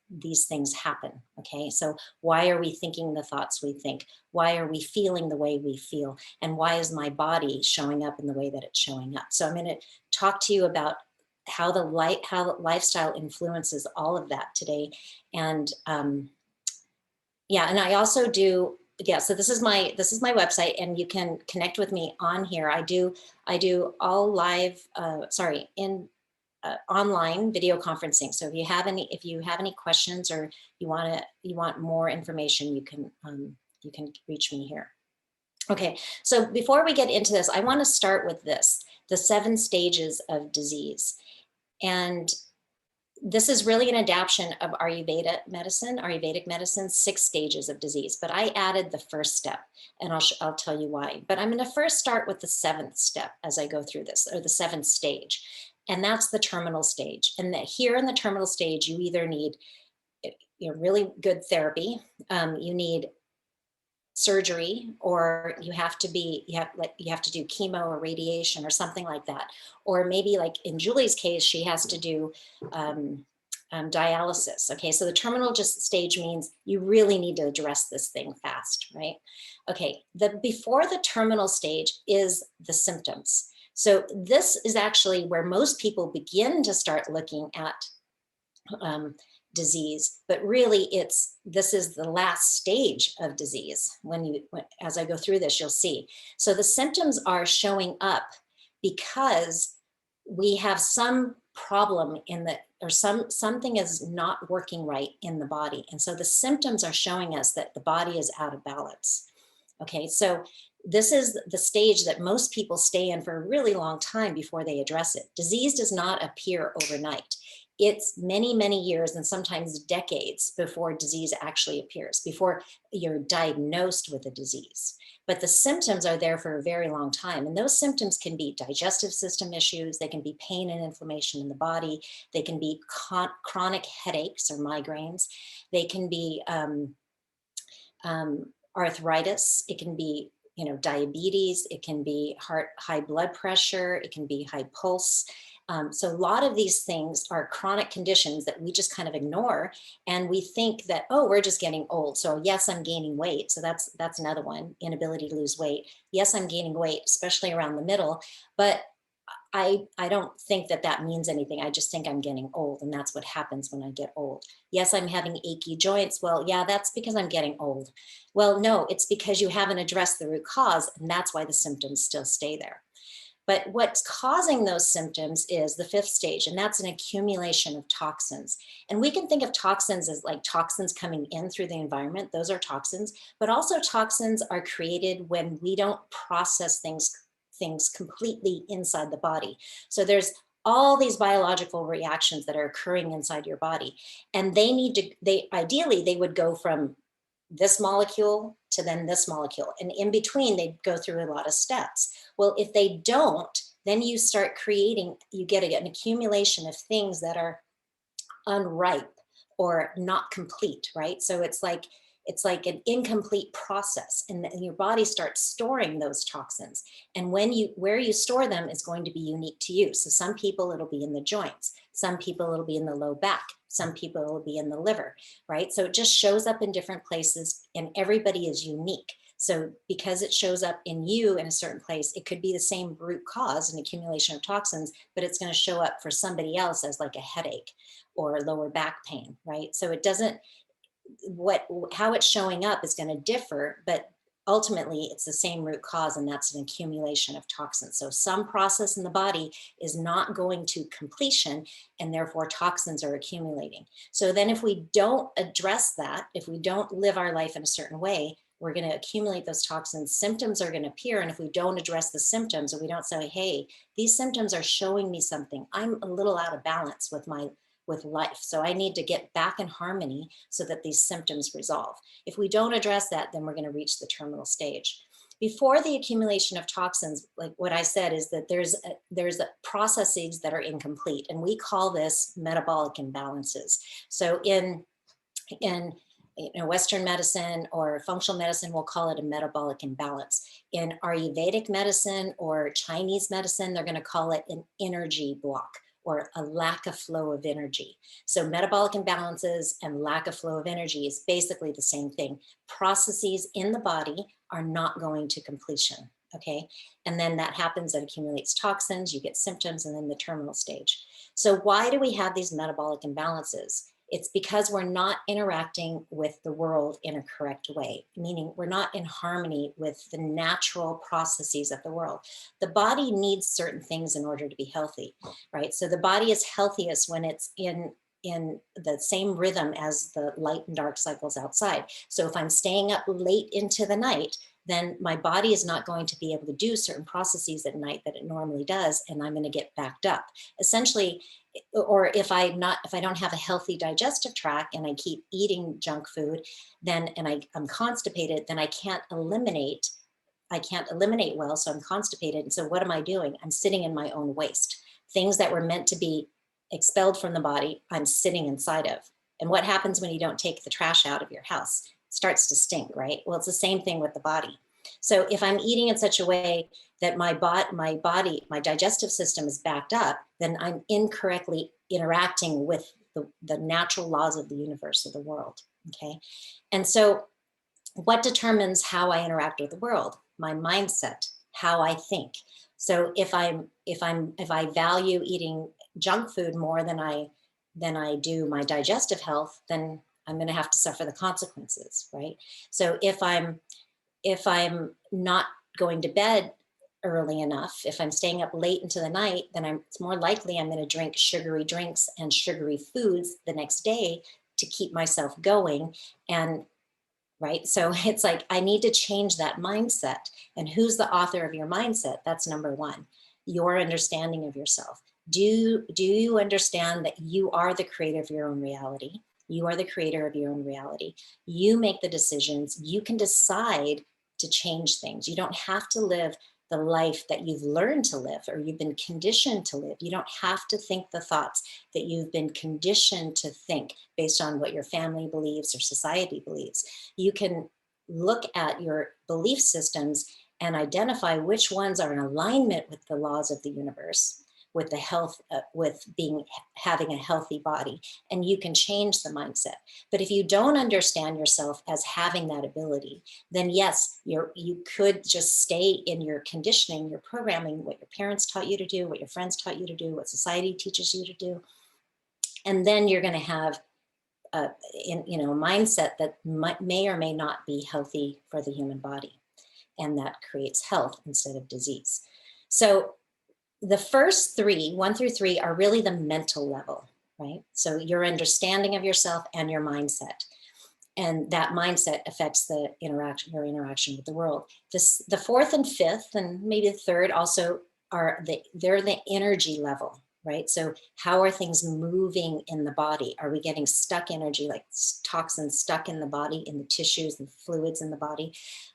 these things happen. Okay, so why are we thinking the thoughts we think? Why are we feeling the way we feel? And why is my body showing up in the way that it's showing up? So I'm going to talk to you about how lifestyle influences all of that today. And yeah, and I also do, yeah, so this is my website, and you can connect with me on here. I do all live, online video conferencing. So if you have any questions, or you want more information, you can reach me here. Okay, so before we get into this, I want to start with this, the 7 stages of disease. And this is really an adaptation of Ayurvedic medicine, 6 stages of disease, but I added the first step, and I'll tell you why. But I'm going to first start with the 7th step as I go through this, or the 7th stage, and that's the terminal stage. And that here in the terminal stage, you either need really good therapy, you need surgery, or you have to do chemo or radiation or something like that. Or maybe like in Julie's case, she has to do dialysis. Okay, so the terminal stage means you really need to address this thing fast, right? Okay, before the terminal stage is the symptoms. So this is actually where most people begin to start looking at disease, but really this is the last stage of disease. As I go through this, you'll see. So the symptoms are showing up because we have some problem something is not working right in the body. And so the symptoms are showing us that the body is out of balance. Okay, so this is the stage that most people stay in for a really long time before they address it. Disease does not appear overnight. It's many, many years and sometimes decades before disease actually appears, before you're diagnosed with a disease. But the symptoms are there for a very long time. And those symptoms can be digestive system issues. They can be pain and inflammation in the body. They can be chronic headaches or migraines. They can be arthritis. It can be diabetes. It can be high blood pressure. It can be high pulse. So a lot of these things are chronic conditions that we just kind of ignore, and we think that, oh, we're just getting old. So yes, I'm gaining weight. So that's another one, inability to lose weight. Yes, I'm gaining weight, especially around the middle, but I don't think that means anything. I just think I'm getting old, and that's what happens when I get old. Yes, I'm having achy joints. Well, yeah, that's because I'm getting old. Well, no, it's because you haven't addressed the root cause, and that's why the symptoms still stay there. But what's causing those symptoms is the 5th stage, and that's an accumulation of toxins. And we can think of toxins as like toxins coming in through the environment. Those are toxins, but also toxins are created when we don't process things completely inside the body. So there's all these biological reactions that are occurring inside your body, and ideally they would go from this molecule to then this molecule. And in between, they go through a lot of steps. Well, if they don't, then you get an accumulation of things that are unripe or not complete, right? So it's like an incomplete process, and your body starts storing those toxins. And where you store them is going to be unique to you. So some people, it'll be in the joints. Some people, it'll be in the low back. Some people, it'll be in the liver, right? So it just shows up in different places, and everybody is unique. So because it shows up in you in a certain place, it could be the same root cause, an accumulation of toxins, but it's going to show up for somebody else as like a headache or lower back pain, right? So it doesn't, how it's showing up is going to differ, but ultimately it's the same root cause, and that's an accumulation of toxins. So some process in the body is not going to completion, and therefore toxins are accumulating. So then if we don't address that, if we don't live our life in a certain way, we're going to accumulate those toxins. Symptoms are going to appear. And if we don't address the symptoms, and we don't say, hey, these symptoms are showing me something, I'm a little out of balance with life. So I need to get back in harmony so that these symptoms resolve. If we don't address that, then we're going to reach the terminal stage. Before the accumulation of toxins, like what I said, is that there's processes that are incomplete, and we call this metabolic imbalances. So in Western medicine or functional medicine, we'll call it a metabolic imbalance. In Ayurvedic medicine or Chinese medicine, they're going to call it an energy block, or a lack of flow of energy. So metabolic imbalances and lack of flow of energy is basically the same thing. Processes in the body are not going to completion, okay? And then that happens, it accumulates toxins, you get symptoms, and then the terminal stage. So why do we have these metabolic imbalances? It's because we're not interacting with the world in a correct way, meaning we're not in harmony with the natural processes of the world. The body needs certain things in order to be healthy, right? So the body is healthiest when it's in the same rhythm as the light and dark cycles outside. So if I'm staying up late into the night, then my body is not going to be able to do certain processes at night that it normally does, and I'm going to get backed up. Essentially, or if I don't have a healthy digestive tract and I keep eating junk food, then I'm constipated, then I can't eliminate well, so I'm constipated. And so what am I doing? I'm sitting in my own waste. Things that were meant to be expelled from the body, I'm sitting inside of. And what happens when you don't take the trash out of your house? It starts to stink, right? Well, it's the same thing with the body. So if I'm eating in such a way that my digestive system is backed up, then I'm incorrectly interacting with the natural laws of the universe, of the world, okay? And so what determines how I interact with the world? My mindset, how I think. So if I value eating junk food more than I do my digestive health, then I'm going to have to suffer the consequences, right? So if I'm not going to bed early enough, if I'm staying up late into the night, then it's more likely I'm going to drink sugary drinks and sugary foods the next day to keep myself going. And right, so it's like I need to change that mindset. And who's the author of your mindset? That's number one, your understanding of yourself. Do you understand that you are the creator of your own reality? You are the creator of your own reality. You make the decisions. You can decide to change things. You don't have to live the life that you've learned to live or you've been conditioned to live. You don't have to think the thoughts that you've been conditioned to think based on what your family believes or society believes. You can look at your belief systems and identify which ones are in alignment with the laws of the universe, with the health, with having a healthy body, and you can change the mindset. But if you don't understand yourself as having that ability, then yes, you could just stay in your conditioning, your programming, what your parents taught you to do, what your friends taught you to do, what society teaches you to do, and then you're going to have a mindset that may or may not be healthy for the human body, and that creates health instead of disease. So the first three, 1 through 3, are really the mental level, right? So your understanding of yourself and your mindset. And that mindset affects your interaction with the world. The 4th and 5th, and maybe the 3rd also they're the energy level, right? So how are things moving in the body? Are we getting stuck energy, like toxins stuck in the body, in the tissues and fluids in the body?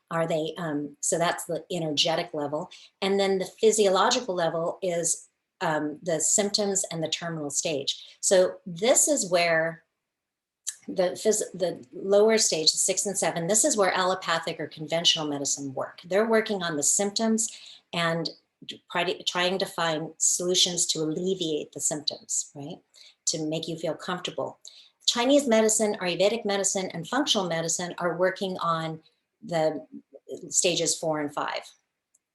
Are they, so that's the energetic level. And then the physiological level is the symptoms and the terminal stage. So this is where the lower stage, the 6 and 7, this is where allopathic or conventional medicine work. They're working on the symptoms and trying to find solutions to alleviate the symptoms, right? To make you feel comfortable. Chinese medicine, Ayurvedic medicine, and functional medicine are working on the stages 4 and 5.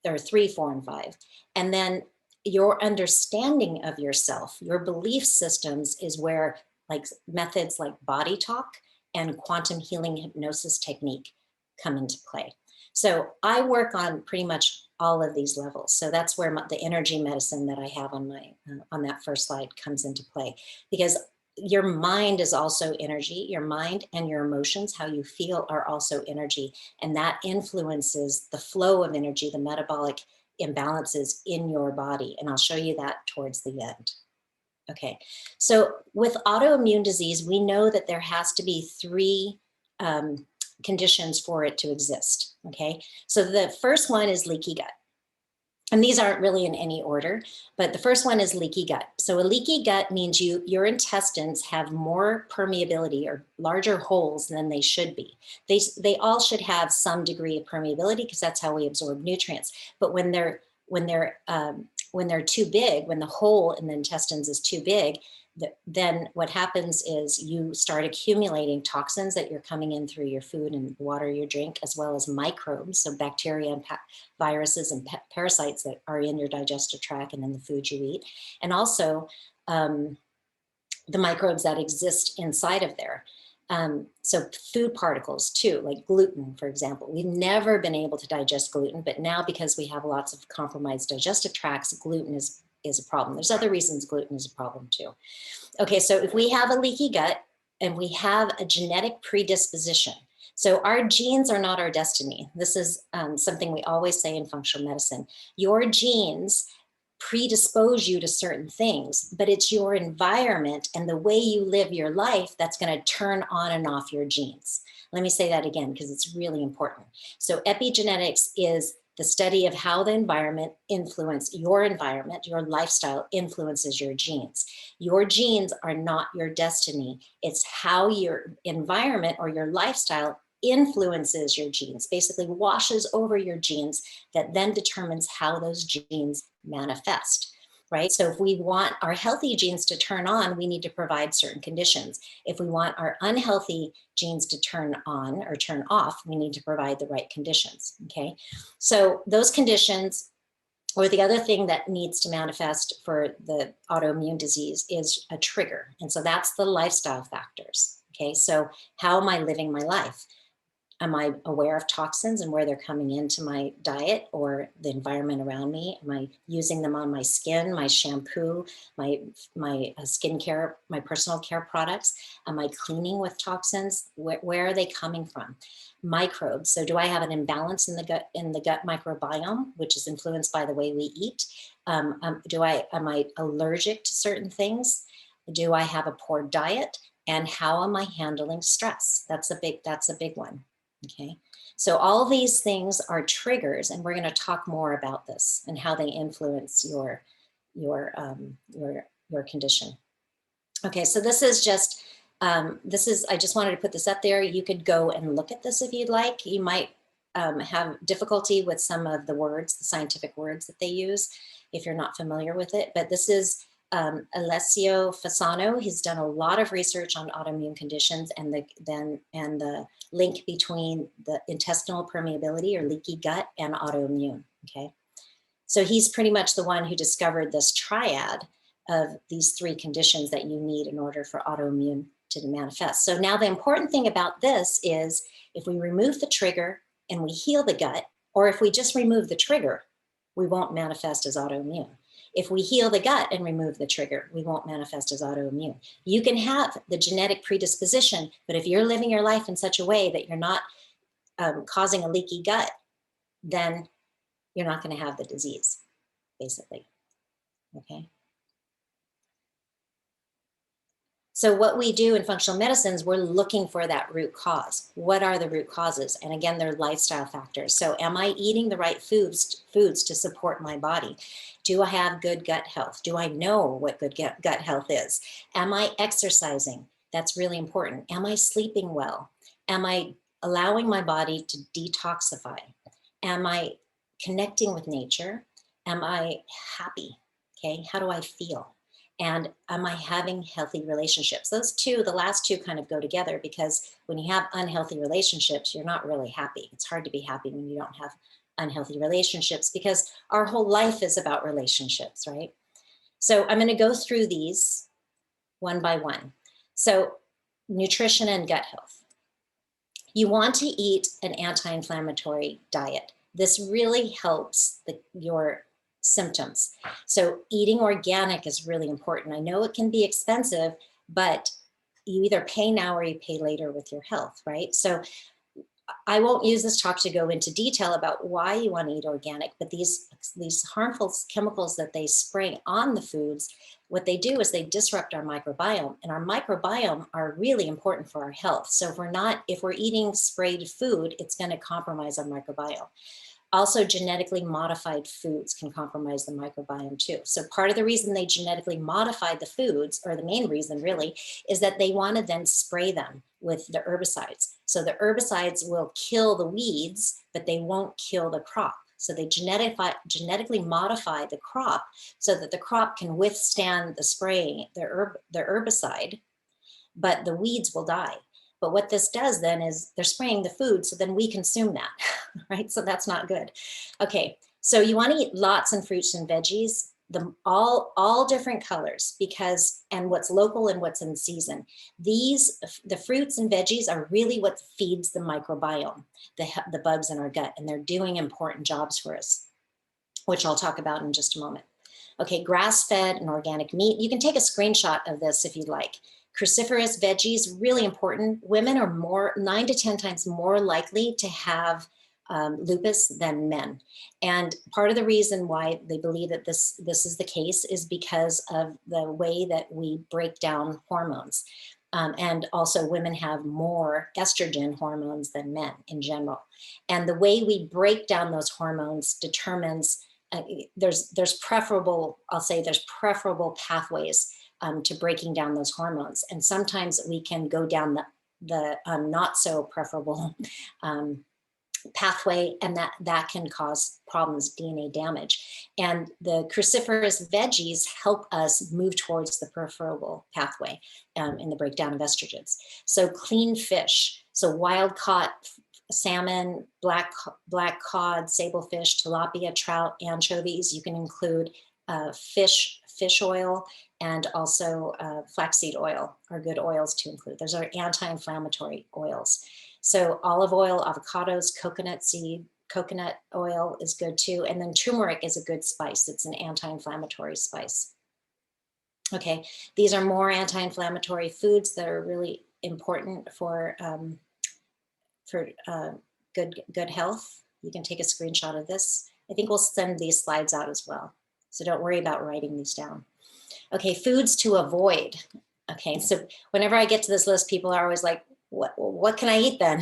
There are 3, 4, and 5. And then your understanding of yourself, your belief systems, is where like methods like body talk and quantum healing hypnosis technique come into play. So I work on pretty much all of these levels. So that's where the energy medicine that I have on my on that first slide comes into play, because your mind is also energy. Your mind and your emotions, how you feel, are also energy, and that influences the flow of energy, the metabolic imbalances in your body. And I'll show you that towards the end. Okay, so with autoimmune disease, we know that there has to be three conditions for it to exist. Okay, so the first one is leaky gut. And these aren't really in any order, but the first one is leaky gut. So a leaky gut means your intestines have more permeability, or larger holes than they should be. They all should have some degree of permeability, because that's how we absorb nutrients. But when they're too big, when the hole in the intestines is too big, then what happens is you start accumulating toxins that you're coming in through your food and water you drink, as well as microbes, so bacteria and viruses and parasites that are in your digestive tract and in the food you eat, and also the microbes that exist inside of there. So food particles too, like gluten, for example. We've never been able to digest gluten, but now, because we have lots of compromised digestive tracts, gluten is a problem. There's other reasons gluten is a problem too. Okay, so if we have a leaky gut and we have a genetic predisposition, so our genes are not our destiny. This is something we always say in functional medicine. Your genes predispose you to certain things, but it's your environment and the way you live your life that's going to turn on and off your genes. Let me say that again, because it's really important. So epigenetics is the study of how the environment your lifestyle influences your genes. Your genes are not your destiny. It's how your environment or your lifestyle influences your genes, basically washes over your genes, that then determines how those genes manifest, right? So if we want our healthy genes to turn on, we need to provide certain conditions. If we want our unhealthy genes to turn on or turn off, we need to provide the right conditions, okay? So those conditions, or the other thing that needs to manifest for the autoimmune disease, is a trigger. And so that's the lifestyle factors, okay? So how am I living my life? Am I aware of toxins and where they're coming into my diet or the environment around me? Am I using them on my skin, my shampoo, my skincare, my personal care products? Am I cleaning with toxins? Where are they coming from? Microbes. So do I have an imbalance in the gut microbiome, which is influenced by the way we eat? Am I allergic to certain things? Do I have a poor diet? And how am I handling stress? That's a big one. Okay, so all these things are triggers, and we're going to talk more about this and how they influence your condition. Okay, so this is just I just wanted to put this up there. You could go and look at this if you'd like. You might have difficulty with some of the words, the scientific words that they use, if you're not familiar with it. But this is Alessio Fasano. He's done a lot of research on autoimmune conditions and the link between the intestinal permeability or leaky gut and autoimmune. Okay, so he's pretty much the one who discovered this triad of these three conditions that you need in order for autoimmune to manifest. So now the important thing about this is, if we remove the trigger and we heal the gut, or if we just remove the trigger, we won't manifest as autoimmune. If we heal the gut and remove the trigger, we won't manifest as autoimmune. You can have the genetic predisposition, but if you're living your life in such a way that you're not causing a leaky gut, then you're not going to have the disease, basically. Okay. So what we do in functional medicines, we're looking for that root cause. What are the root causes? And again, they're lifestyle factors. So am I eating the right foods to support my body? Do I have good gut health? Do I know what good gut health is? Am I exercising? That's really important. Am I sleeping well? Am I allowing my body to detoxify? Am I connecting with nature? Am I happy? Okay, how do I feel? And am I having healthy relationships? The last two kind of go together, because when you have unhealthy relationships, you're not really happy. It's hard to be happy when you don't have unhealthy relationships, because our whole life is about relationships, right? So I'm going to go through these one by one. So nutrition and gut health. You want to eat an anti-inflammatory diet. This really helps your symptoms. So eating organic is really important. I know it can be expensive, but you either pay now or you pay later with your health, right? So I won't use this talk to go into detail about why you want to eat organic, but these harmful chemicals that they spray on the foods, what they do is they disrupt our microbiome, and our microbiome are really important for our health. So if we're eating sprayed food, it's going to compromise our microbiome. Also, genetically modified foods can compromise the microbiome too. So part of the reason they genetically modified the foods, or the main reason really, is that they want to then spray them with the herbicides. So the herbicides will kill the weeds, but they won't kill the crop. So they genetically modify the crop so that the crop can withstand the spraying, the herbicide, but the weeds will die. But what this does then is they're spraying the food, so then we consume that, right? So that's not good. Okay, so you want to eat lots of fruits and veggies, all different colors, and what's local and what's in season. The fruits and veggies are really what feeds the microbiome, the bugs in our gut, and they're doing important jobs for us, which I'll talk about in just a moment. Okay, grass-fed and organic meat. You can take a screenshot of this if you'd like. Cruciferous veggies, really important. Women are 9 to 10 times more likely to have lupus than men. And part of the reason why they believe that this is the case is because of the way that we break down hormones. And also women have more estrogen hormones than men in general. And the way we break down those hormones determines, there's preferable pathways to breaking down those hormones. And sometimes we can go down the not so preferable pathway, and that can cause problems, DNA damage. And the cruciferous veggies help us move towards the preferable pathway in the breakdown of estrogens. So clean fish, so wild caught salmon, black cod, sablefish, tilapia, trout, anchovies. You can include fish oil, and also flaxseed oil are good oils to include. Those are anti-inflammatory oils. So olive oil, avocados, coconut oil is good too. And then turmeric is a good spice. It's an anti-inflammatory spice. Okay, these are more anti-inflammatory foods that are really important for good health. You can take a screenshot of this. I think we'll send these slides out as well. So don't worry about writing these down. Okay, foods to avoid. Okay, so whenever I get to this list, people are always like, what can I eat then?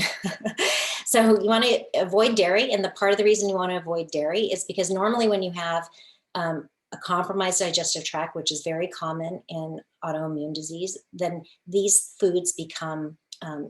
So you want to avoid dairy. And the part of the reason you want to avoid dairy is because normally when you have a compromised digestive tract, which is very common in autoimmune disease, then these foods become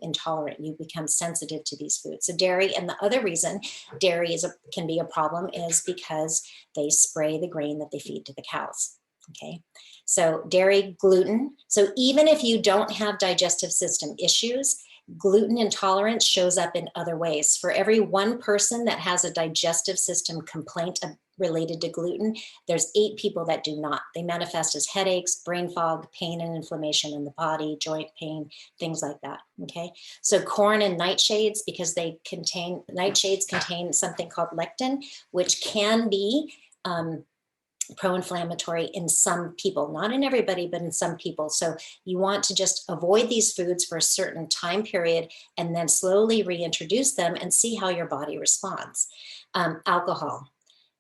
intolerant. You become sensitive to these foods. So dairy, and the other reason dairy can be a problem is because they spray the grain that they feed to the cows. Okay, so dairy, gluten. So even if you don't have digestive system issues, gluten intolerance shows up in other ways. For every one person that has a digestive system complaint related to gluten, there's 8 people that do not. They manifest as headaches, brain fog, pain and inflammation in the body, joint pain, things like that. Okay, so corn and nightshades, because nightshades contain something called lectin, which can be pro-inflammatory in some people, not in everybody, but in some people. So you want to just avoid these foods for a certain time period and then slowly reintroduce them and see how your body responds. Alcohol,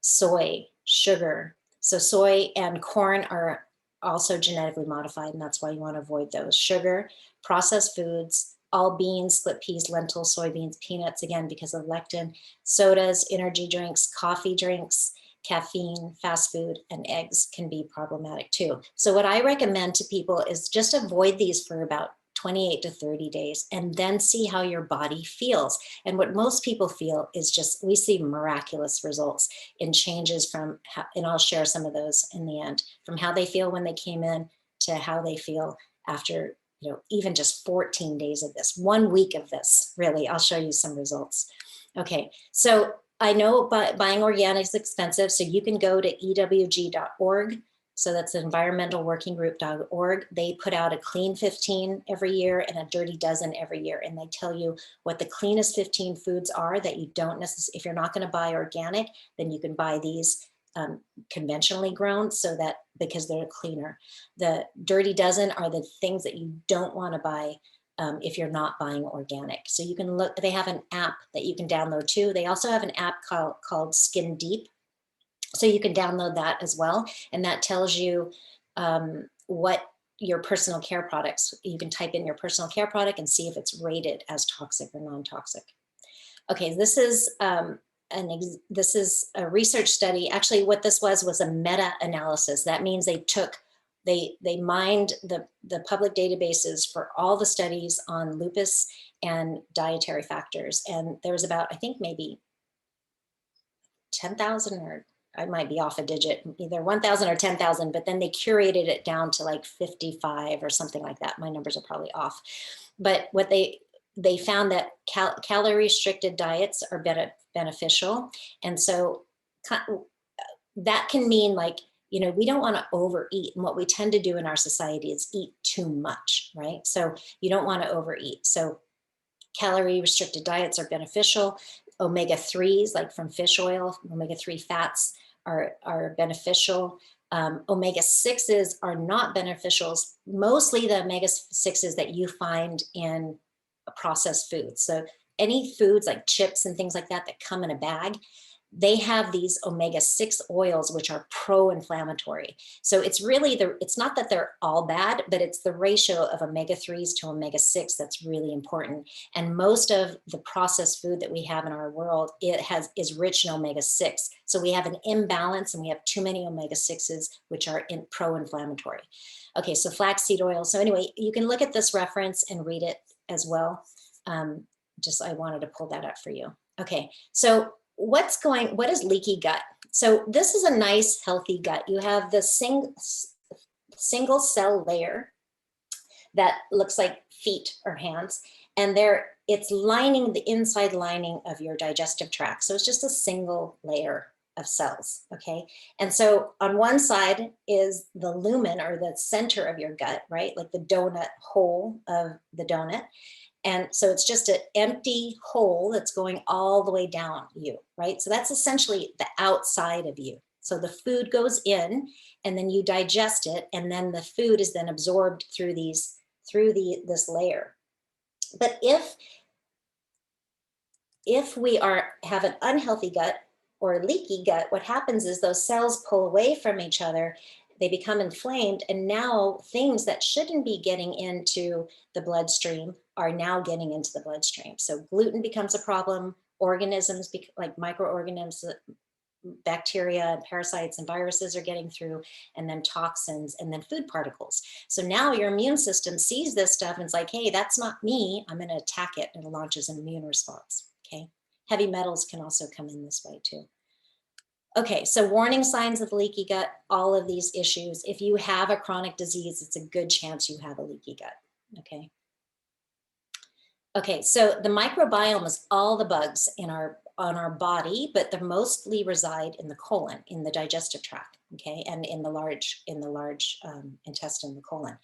soy, sugar. So soy and corn are also genetically modified, and that's why you want to avoid those. Sugar, processed foods, all beans, split peas, lentils, soybeans, peanuts, again, because of lectin, sodas, energy drinks, coffee drinks, caffeine, fast food, and eggs can be problematic too. So what I recommend to people is just avoid these for about 28 to 30 days and then see how your body feels. And what most people feel is just, we see miraculous results in changes from how, and I'll share some of those in the end, from how they feel when they came in to how they feel after, even just 14 days of this, 1 week of this, really. I'll show you some results. Okay, so I know buying organic is expensive, so you can go to ewg.org So that's environmentalworkinggroup.org. They put out a clean 15 every year and a dirty dozen every year. And they tell you what the cleanest 15 foods are that you don't necessarily, if you're not going to buy organic, then you can buy these conventionally grown, so that because they're cleaner. The dirty dozen are the things that you don't want to buy if you're not buying organic. So you can look, they have an app that you can download too. They also have an app called Skin Deep. So you can download that as well. And that tells you what your personal care products, you can type in your personal care product and see if it's rated as toxic or non-toxic. Okay, this is this is a research study. Actually, what this was a meta-analysis. That means they mined the public databases for all the studies on lupus and dietary factors. And there was about, I think maybe 10,000, or I might be off a digit, either 1,000 or 10,000, but then they curated it down to like 55 or something like that. My numbers are probably off. But what they found that calorie restricted diets are beneficial. And so that can mean, like, you know, we don't want to overeat. And what we tend to do in our society is eat too much, right? So you don't want to overeat. So calorie restricted diets are beneficial. Omega-3s, like from fish oil, omega-3 fats are beneficial. Omega-6s are not beneficial. Mostly the omega-6s that you find in processed foods. So any foods like chips and things like that that come in a bag, they have these omega-6 oils, which are pro-inflammatory. So it's really it's not that they're all bad, but it's the ratio of omega-3s to omega-6 that's really important. And most of the processed food that we have in our world, is rich in omega-6. So we have an imbalance and we have too many omega-6s, which are pro-inflammatory. Okay, so flaxseed oil. So anyway, you can look at this reference and read it as well. I wanted to pull that up for you. Okay, so what is leaky gut? So this is a nice, healthy gut. You have the single cell layer that looks like feet or hands, and it's lining the inside lining of your digestive tract. So it's just a single layer of cells, okay? And so on one side is the lumen, or the center of your gut, right? Like the donut hole of the donut. And so it's just an empty hole that's going all the way down you, right? So that's essentially the outside of you. So the food goes in and then you digest it, and then the food is then absorbed through this layer. But if we have an unhealthy gut or a leaky gut, what happens is those cells pull away from each other, they become inflamed, and now things that shouldn't be getting into the bloodstream are now getting into the bloodstream. So gluten becomes a problem, organisms like microorganisms, bacteria, parasites, and viruses are getting through, and then toxins, and then food particles. So now your immune system sees this stuff and it's like, hey, that's not me, I'm going to attack it, and it launches an immune response. Okay, heavy metals can also come in this way too. Okay, so warning signs of leaky gut, all of these issues. If you have a chronic disease, it's a good chance you have a leaky gut, okay? Okay, so the microbiome is all the bugs on our body, but they mostly reside in the colon, in the digestive tract, okay, and in the large intestine, the colon.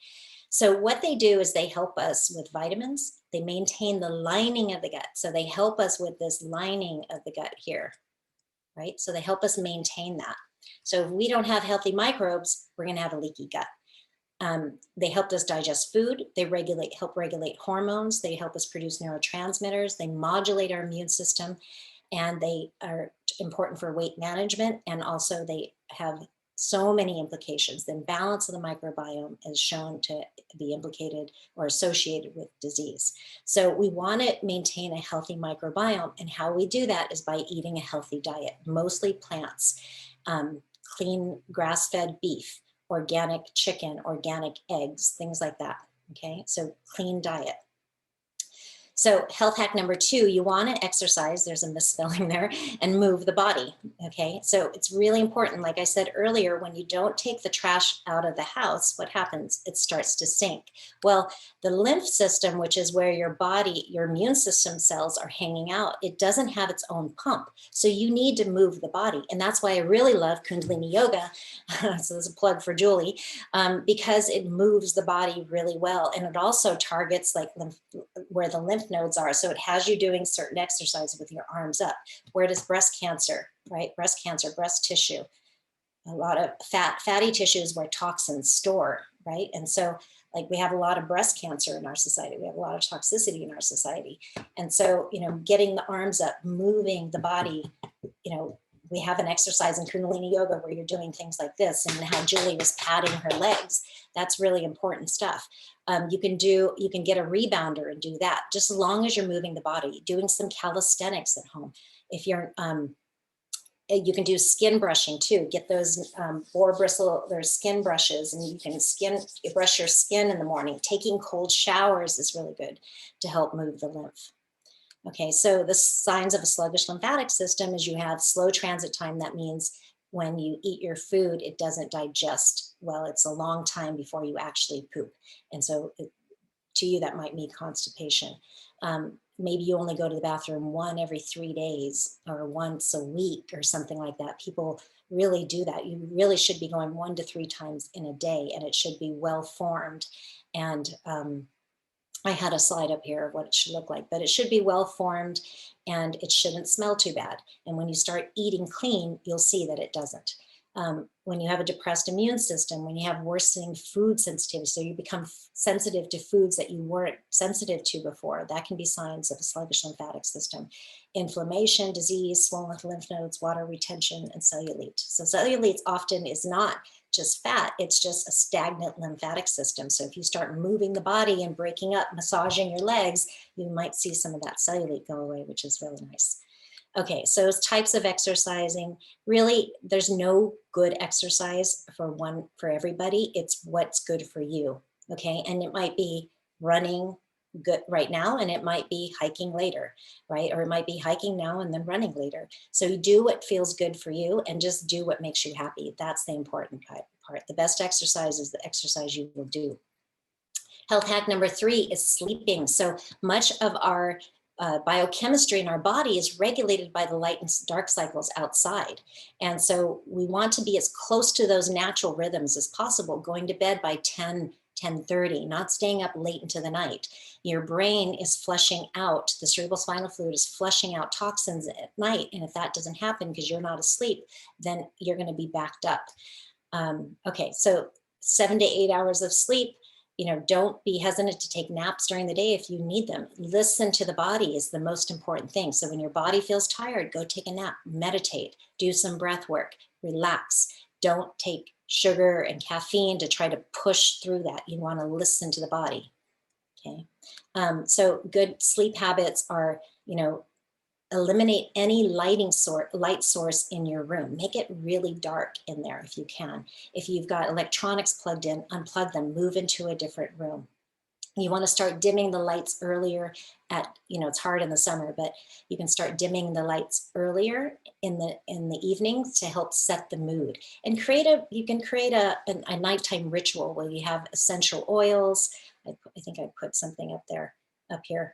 So what they do is they help us with vitamins. They maintain the lining of the gut. So they help us with this lining of the gut here, right? So they help us maintain that. So if we don't have healthy microbes, we're going to have a leaky gut. They help us digest food. They help regulate hormones. They help us produce neurotransmitters. They modulate our immune system, and they are important for weight management. And also they have so many implications. The imbalance of the microbiome is shown to be implicated or associated with disease. So we want to maintain a healthy microbiome, and how we do that is by eating a healthy diet, mostly plants, clean grass-fed beef, organic chicken, organic eggs, things like that. Okay, so clean diet. So health hack number 2, you want to exercise, there's a misspelling there, and move the body. Okay, so it's really important. Like I said earlier, when you don't take the trash out of the house, what happens? It starts to sink. Well, the lymph system, which is where your body, your immune system cells are hanging out, it doesn't have its own pump. So you need to move the body. And that's why I really love Kundalini Yoga. So there's a plug for Julie, because it moves the body really well. And it also targets like where the lymph nodes are. So it has you doing certain exercises with your arms up. Where does breast cancer, right? Breast cancer, breast tissue, a lot of fatty tissues where toxins store, right? And so like we have a lot of breast cancer in our society. We have a lot of toxicity in our society. And so, getting the arms up, moving the body, we have an exercise in Kundalini Yoga where you're doing things like this, and how Julie was patting her legs. That's really important stuff. You can get a rebounder and do that, just as long as you're moving the body, doing some calisthenics at home. If you're, you can do skin brushing too. Get those boar bristle, there's skin brushes, and you can brush your skin in the morning. Taking cold showers is really good to help move the lymph. Okay, so the signs of a sluggish lymphatic system is you have slow transit time. That means when you eat your food, it doesn't digest well. It's a long time before you actually poop. And so to you, that might mean constipation. Maybe you only go to the bathroom one every 3 days or once a week or something like that. People really do that. You really should be going 1 to 3 times in a day, and it should be well formed. And I had a slide up here of what it should look like, but it should be well formed and it shouldn't smell too bad. And when you start eating clean, you'll see that it doesn't. When you have a depressed immune system, when you have worsening food sensitivity, so you become sensitive to foods that you weren't sensitive to before, that can be signs of a sluggish lymphatic system. Inflammation, disease, swollen lymph nodes, water retention, and cellulite. So cellulite often is not just fat, it's just a stagnant lymphatic system. So if you start moving the body and breaking up, massaging your legs, you might see some of that cellulite go away, which is really nice. Okay, so types of exercising, really, there's no good exercise for everybody. It's what's good for you, okay? And it might be running good right now, and it might be hiking later, right? Or it might be hiking now and then running later. So you do what feels good for you and just do what makes you happy. That's the important part. The best exercise is the exercise you will do. Health hack number 3 is sleeping. So much of our biochemistry in our body is regulated by the light and dark cycles outside. And so we want to be as close to those natural rhythms as possible, going to bed by 10:30, not staying up late into the night. Your brain is flushing out, the cerebral spinal fluid is flushing out toxins at night. And if that doesn't happen because you're not asleep, then you're going to be backed up. Okay, so 7 to 8 hours of sleep. Don't be hesitant to take naps during the day if you need them. Listen to the body is the most important thing. So when your body feels tired, go take a nap, meditate, do some breath work, relax. Don't take sugar and caffeine to try to push through that. You want to listen to the body. Okay. So good sleep habits are, eliminate any light source in your room. Make it really dark in there if you can. If you've got electronics plugged in, unplug them, move into a different room. You want to start dimming the lights earlier it's hard in the summer, but you can start dimming the lights earlier in the evenings to help set the mood. And you can create a nighttime ritual where you have essential oils. I think I put something up here.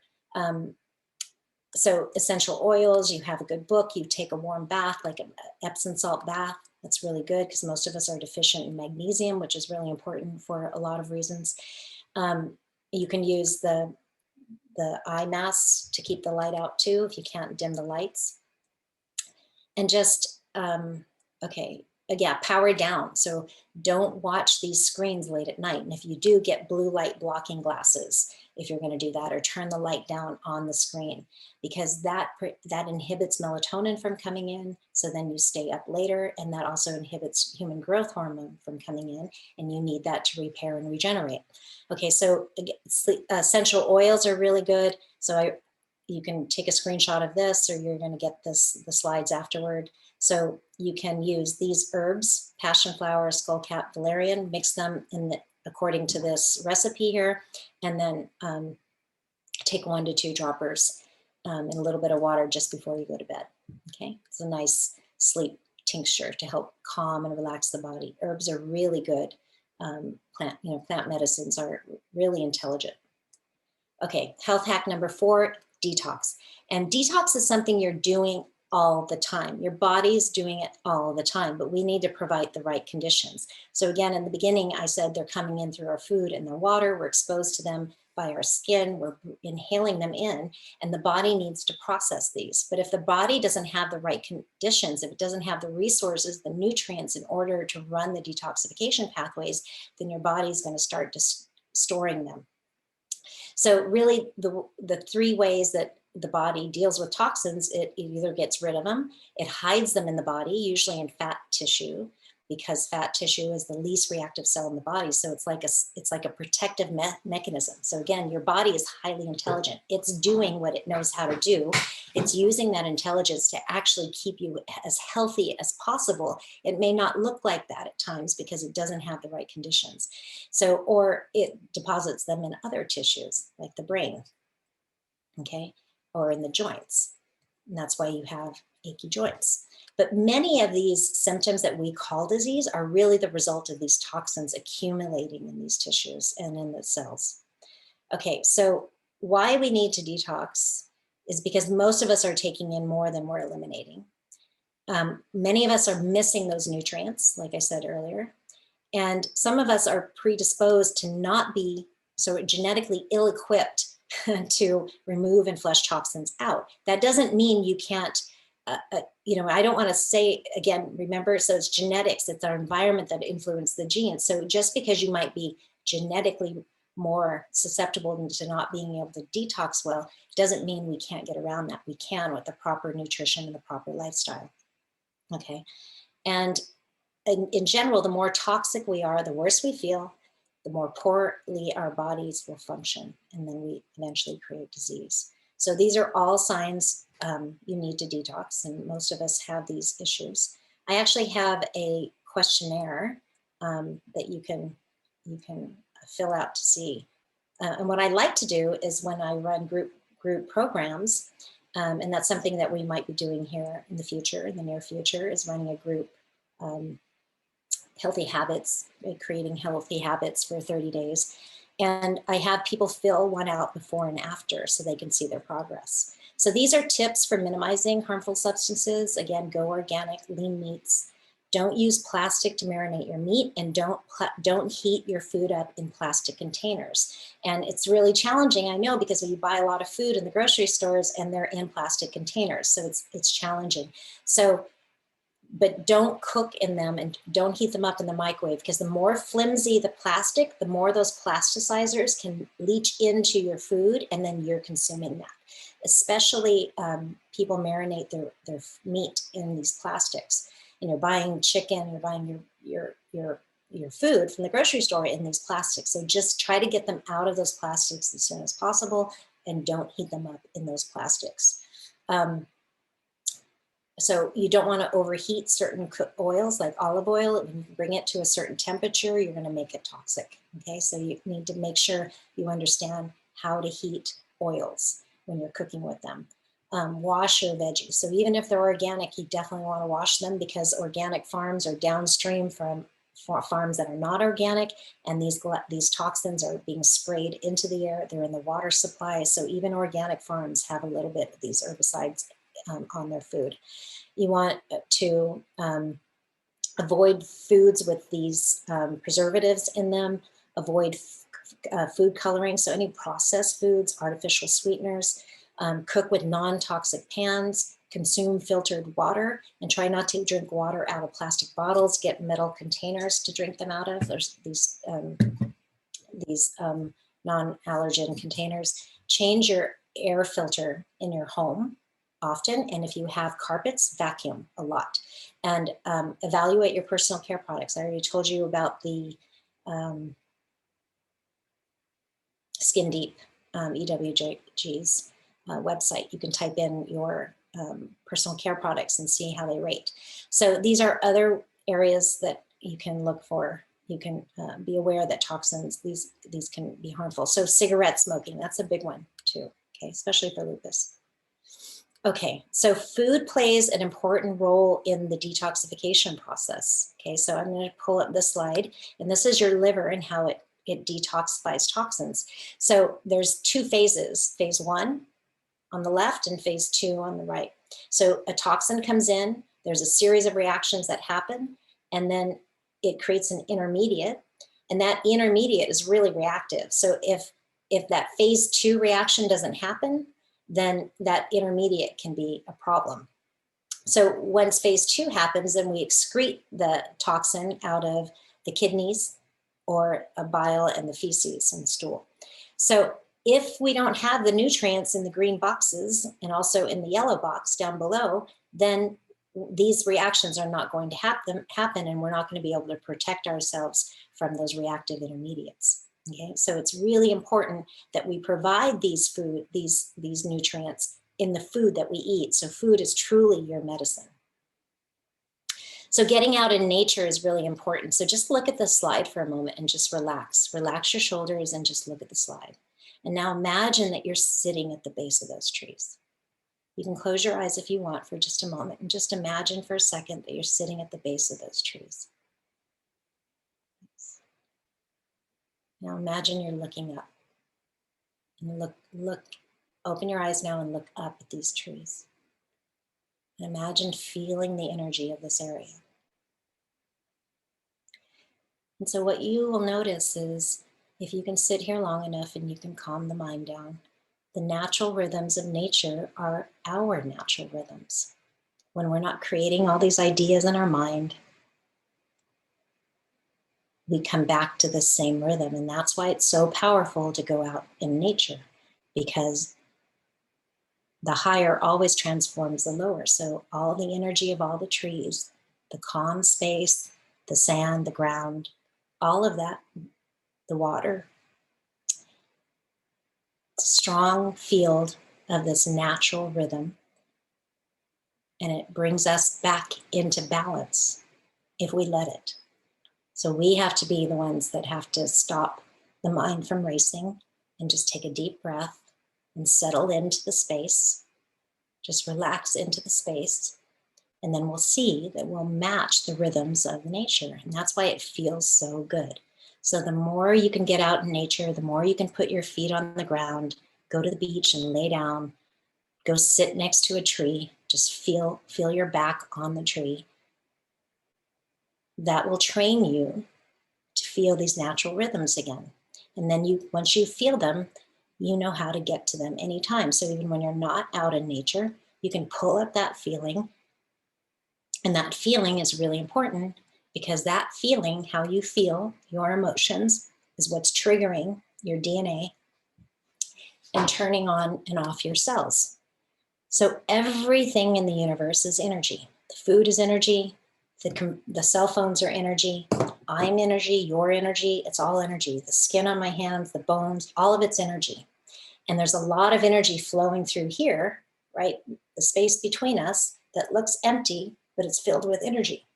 So essential oils, you have a good book, you take a warm bath, like an Epsom salt bath. That's really good because most of us are deficient in magnesium, which is really important for a lot of reasons. You can use the eye masks to keep the light out too, if you can't dim the lights. And just, power down. So don't watch these screens late at night. And if you do, get blue light blocking glasses if you're going to do that, or turn the light down on the screen, because that inhibits melatonin from coming in. So then you stay up later, and that also inhibits human growth hormone from coming in, and you need that to repair and regenerate. Okay, so essential oils are really good. So you can take a screenshot of this, or you're going to get the slides afterward. So you can use these herbs, passion flower, skullcap, valerian, mix them according to this recipe here, and then take 1 to 2 droppers in a little bit of water just before you go to bed. Okay, it's a nice sleep tincture to help calm and relax the body. Herbs are really good. Plant medicines are really intelligent. Okay, health hack number 4, detox. And detox is something you're doing all the time. Your body's doing it all the time, but we need to provide the right conditions. So again, in the beginning, I said they're coming in through our food and the water. We're exposed to them by our skin. We're inhaling them in, and the body needs to process these. But if the body doesn't have the right conditions, if it doesn't have the resources, the nutrients in order to run the detoxification pathways, then your body's going to start storing them. So really the 3 ways that the body deals with toxins, it either gets rid of them, it hides them in the body, usually in fat tissue, because fat tissue is the least reactive cell in the body. So it's like a protective mechanism. So again, your body is highly intelligent. It's doing what it knows how to do. It's using that intelligence to actually keep you as healthy as possible. It may not look like that at times because it doesn't have the right conditions. So, or it deposits them in other tissues like the brain, okay, or in the joints. And that's why you have achy joints. But many of these symptoms that we call disease are really the result of these toxins accumulating in these tissues and in the cells. Okay, so why we need to detox is because most of us are taking in more than we're eliminating. Many of us are missing those nutrients, like I said earlier. And some of us are predisposed to not be, so genetically ill-equipped to remove and flush toxins out. That doesn't mean you can't, I don't want to say, again, remember, so it's genetics, it's our environment that influence the genes. So just because you might be genetically more susceptible to not being able to detox well, doesn't mean we can't get around that. We can with the proper nutrition and the proper lifestyle. Okay. And in general, the more toxic we are, the worse we feel, the more poorly our bodies will function, and then we eventually create disease. So these are all signs you need to detox, and most of us have these issues. I actually have a questionnaire that you can fill out to see. And what I like to do is when I run group programs, and that's something that we might be doing here in the future, in the near future, is running a group healthy habits, creating healthy habits for 30 days. And I have people fill one out before and after so they can see their progress. So these are tips for minimizing harmful substances. Again, go organic, lean meats. Don't use plastic to marinate your meat, and don't heat your food up in plastic containers. And it's really challenging, I know, because you buy a lot of food in the grocery stores and they're in plastic containers. So it's challenging. So, but don't cook in them and don't heat them up in the microwave, because the more flimsy the plastic, the more those plasticizers can leach into your food, and then you're consuming that. Especially people marinate their meat in these plastics. Buying chicken or buying your food from the grocery store in these plastics. So just try to get them out of those plastics as soon as possible, and don't heat them up in those plastics. So you don't want to overheat certain oils like olive oil. When you bring it to a certain temperature, you're going to make it toxic. Okay, so you need to make sure you understand how to heat oils when you're cooking with them. Wash your veggies. So even if they're organic, you definitely want to wash them, because organic farms are downstream from farms that are not organic, and these toxins are being sprayed into the air. They're in the water supply. So even organic farms have a little bit of these herbicides on their food. You want to avoid foods with these preservatives in them. Avoid food coloring, so any processed foods, artificial sweeteners. Cook with non-toxic pans. Consume filtered water, and try not to drink water out of plastic bottles. Get metal containers to drink them out of. There's these non-allergen containers. Change your air filter in your home often, and if you have carpets, vacuum a lot. And evaluate your personal care products. I already told you about the Skin Deep, EWG's website. You can type in your personal care products and see how they rate. So these are other areas that you can look for, you can be aware that toxins, these can be harmful. So cigarette smoking, that's a big one too, okay, especially for lupus. Okay, so food plays an important role in the detoxification process. Okay, so I'm going to pull up this slide, and this is your liver and how it detoxifies toxins. So there's two phases, phase 1 on the left and phase 2 on the right. So a toxin comes in, there's a series of reactions that happen, and then it creates an intermediate, and that intermediate is really reactive. So if that phase 2 reaction doesn't happen, then that intermediate can be a problem. So once phase 2 happens, then we excrete the toxin out of the kidneys or a bile and the feces and the stool. So if we don't have the nutrients in the green boxes and also in the yellow box down below, then these reactions are not going to happen, and we're not going to be able to protect ourselves from those reactive intermediates. Okay, so it's really important that we provide these nutrients in the food that we eat. So food is truly your medicine. So getting out in nature is really important. So just look at the slide for a moment and just relax. Relax your shoulders and just look at the slide. And now imagine that you're sitting at the base of those trees. You can close your eyes if you want for just a moment and just imagine for a second that you're sitting at the base of those trees. Now imagine you're looking up, and open your eyes now and look up at these trees. And imagine feeling the energy of this area. And so what you will notice is, if you can sit here long enough and you can calm the mind down, the natural rhythms of nature are our natural rhythms. When we're not creating all these ideas in our mind, we come back to the same rhythm. And that's why it's so powerful to go out in nature, because the higher always transforms the lower. So all the energy of all the trees, the calm space, the sand, the ground, all of that, the water, strong field of this natural rhythm. And it brings us back into balance if we let it. So we have to be the ones that have to stop the mind from racing and just take a deep breath and settle into the space. Just relax into the space. And then we'll see that we'll match the rhythms of nature. And that's why it feels so good. So the more you can get out in nature, the more you can put your feet on the ground, go to the beach and lay down, go sit next to a tree, just feel your back on the tree. That will train you to feel these natural rhythms again. And then once you feel them, you know how to get to them anytime. So even when you're not out in nature, you can pull up that feeling. And that feeling is really important, because that feeling, how you feel, your emotions, is what's triggering your DNA and turning on and off your cells. So everything in the universe is energy. The food is energy. The cell phones are energy. I'm energy, your energy. It's all energy. The skin on my hands, the bones, all of it's energy. And there's a lot of energy flowing through here, right? The space between us that looks empty, but it's filled with energy.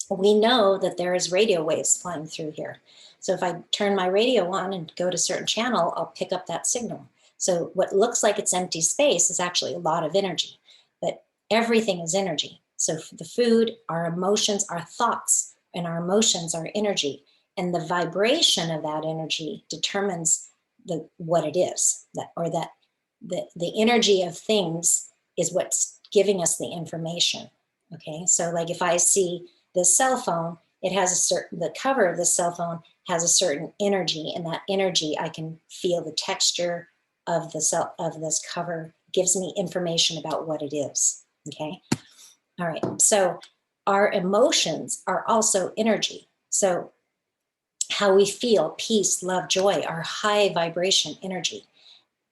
We know that there is radio waves flying through here. So if I turn my radio on and go to a certain channel, I'll pick up that signal. So what looks like it's empty space is actually a lot of energy, but everything is energy. So the food, our emotions, our thoughts, and our emotions are energy. And the vibration of that energy determines what it is, the energy of things is what's giving us the information. Okay, so like if I see this cell phone, it has the cover of the cell phone has a certain energy, and that energy, I can feel the texture of this cover gives me information about what it is. Okay, all right, so our emotions are also energy. So how we feel, peace, love, joy, are high vibration energy.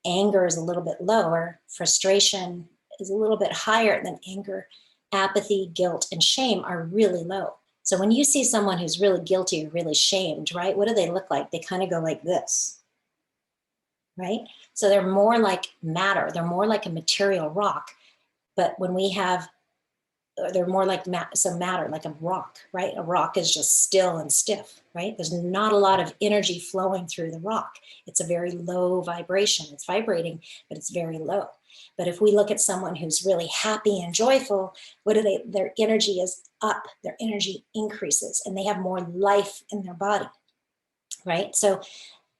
Anger is a little bit lower, frustration is a little bit higher than anger. Apathy, guilt, and shame are really low. So when you see someone who's really guilty or really shamed, right, what do they look like? They kind of go like this, right? So they're more like matter. They're more like a material rock. But when we have they're more like some matter, like a rock, right? A rock is just still and stiff, right? There's not a lot of energy flowing through the rock. It's a very low vibration. It's vibrating, but it's very low. But if we look at someone who's really happy and joyful, their energy is up, their energy increases, and they have more life in their body, right? So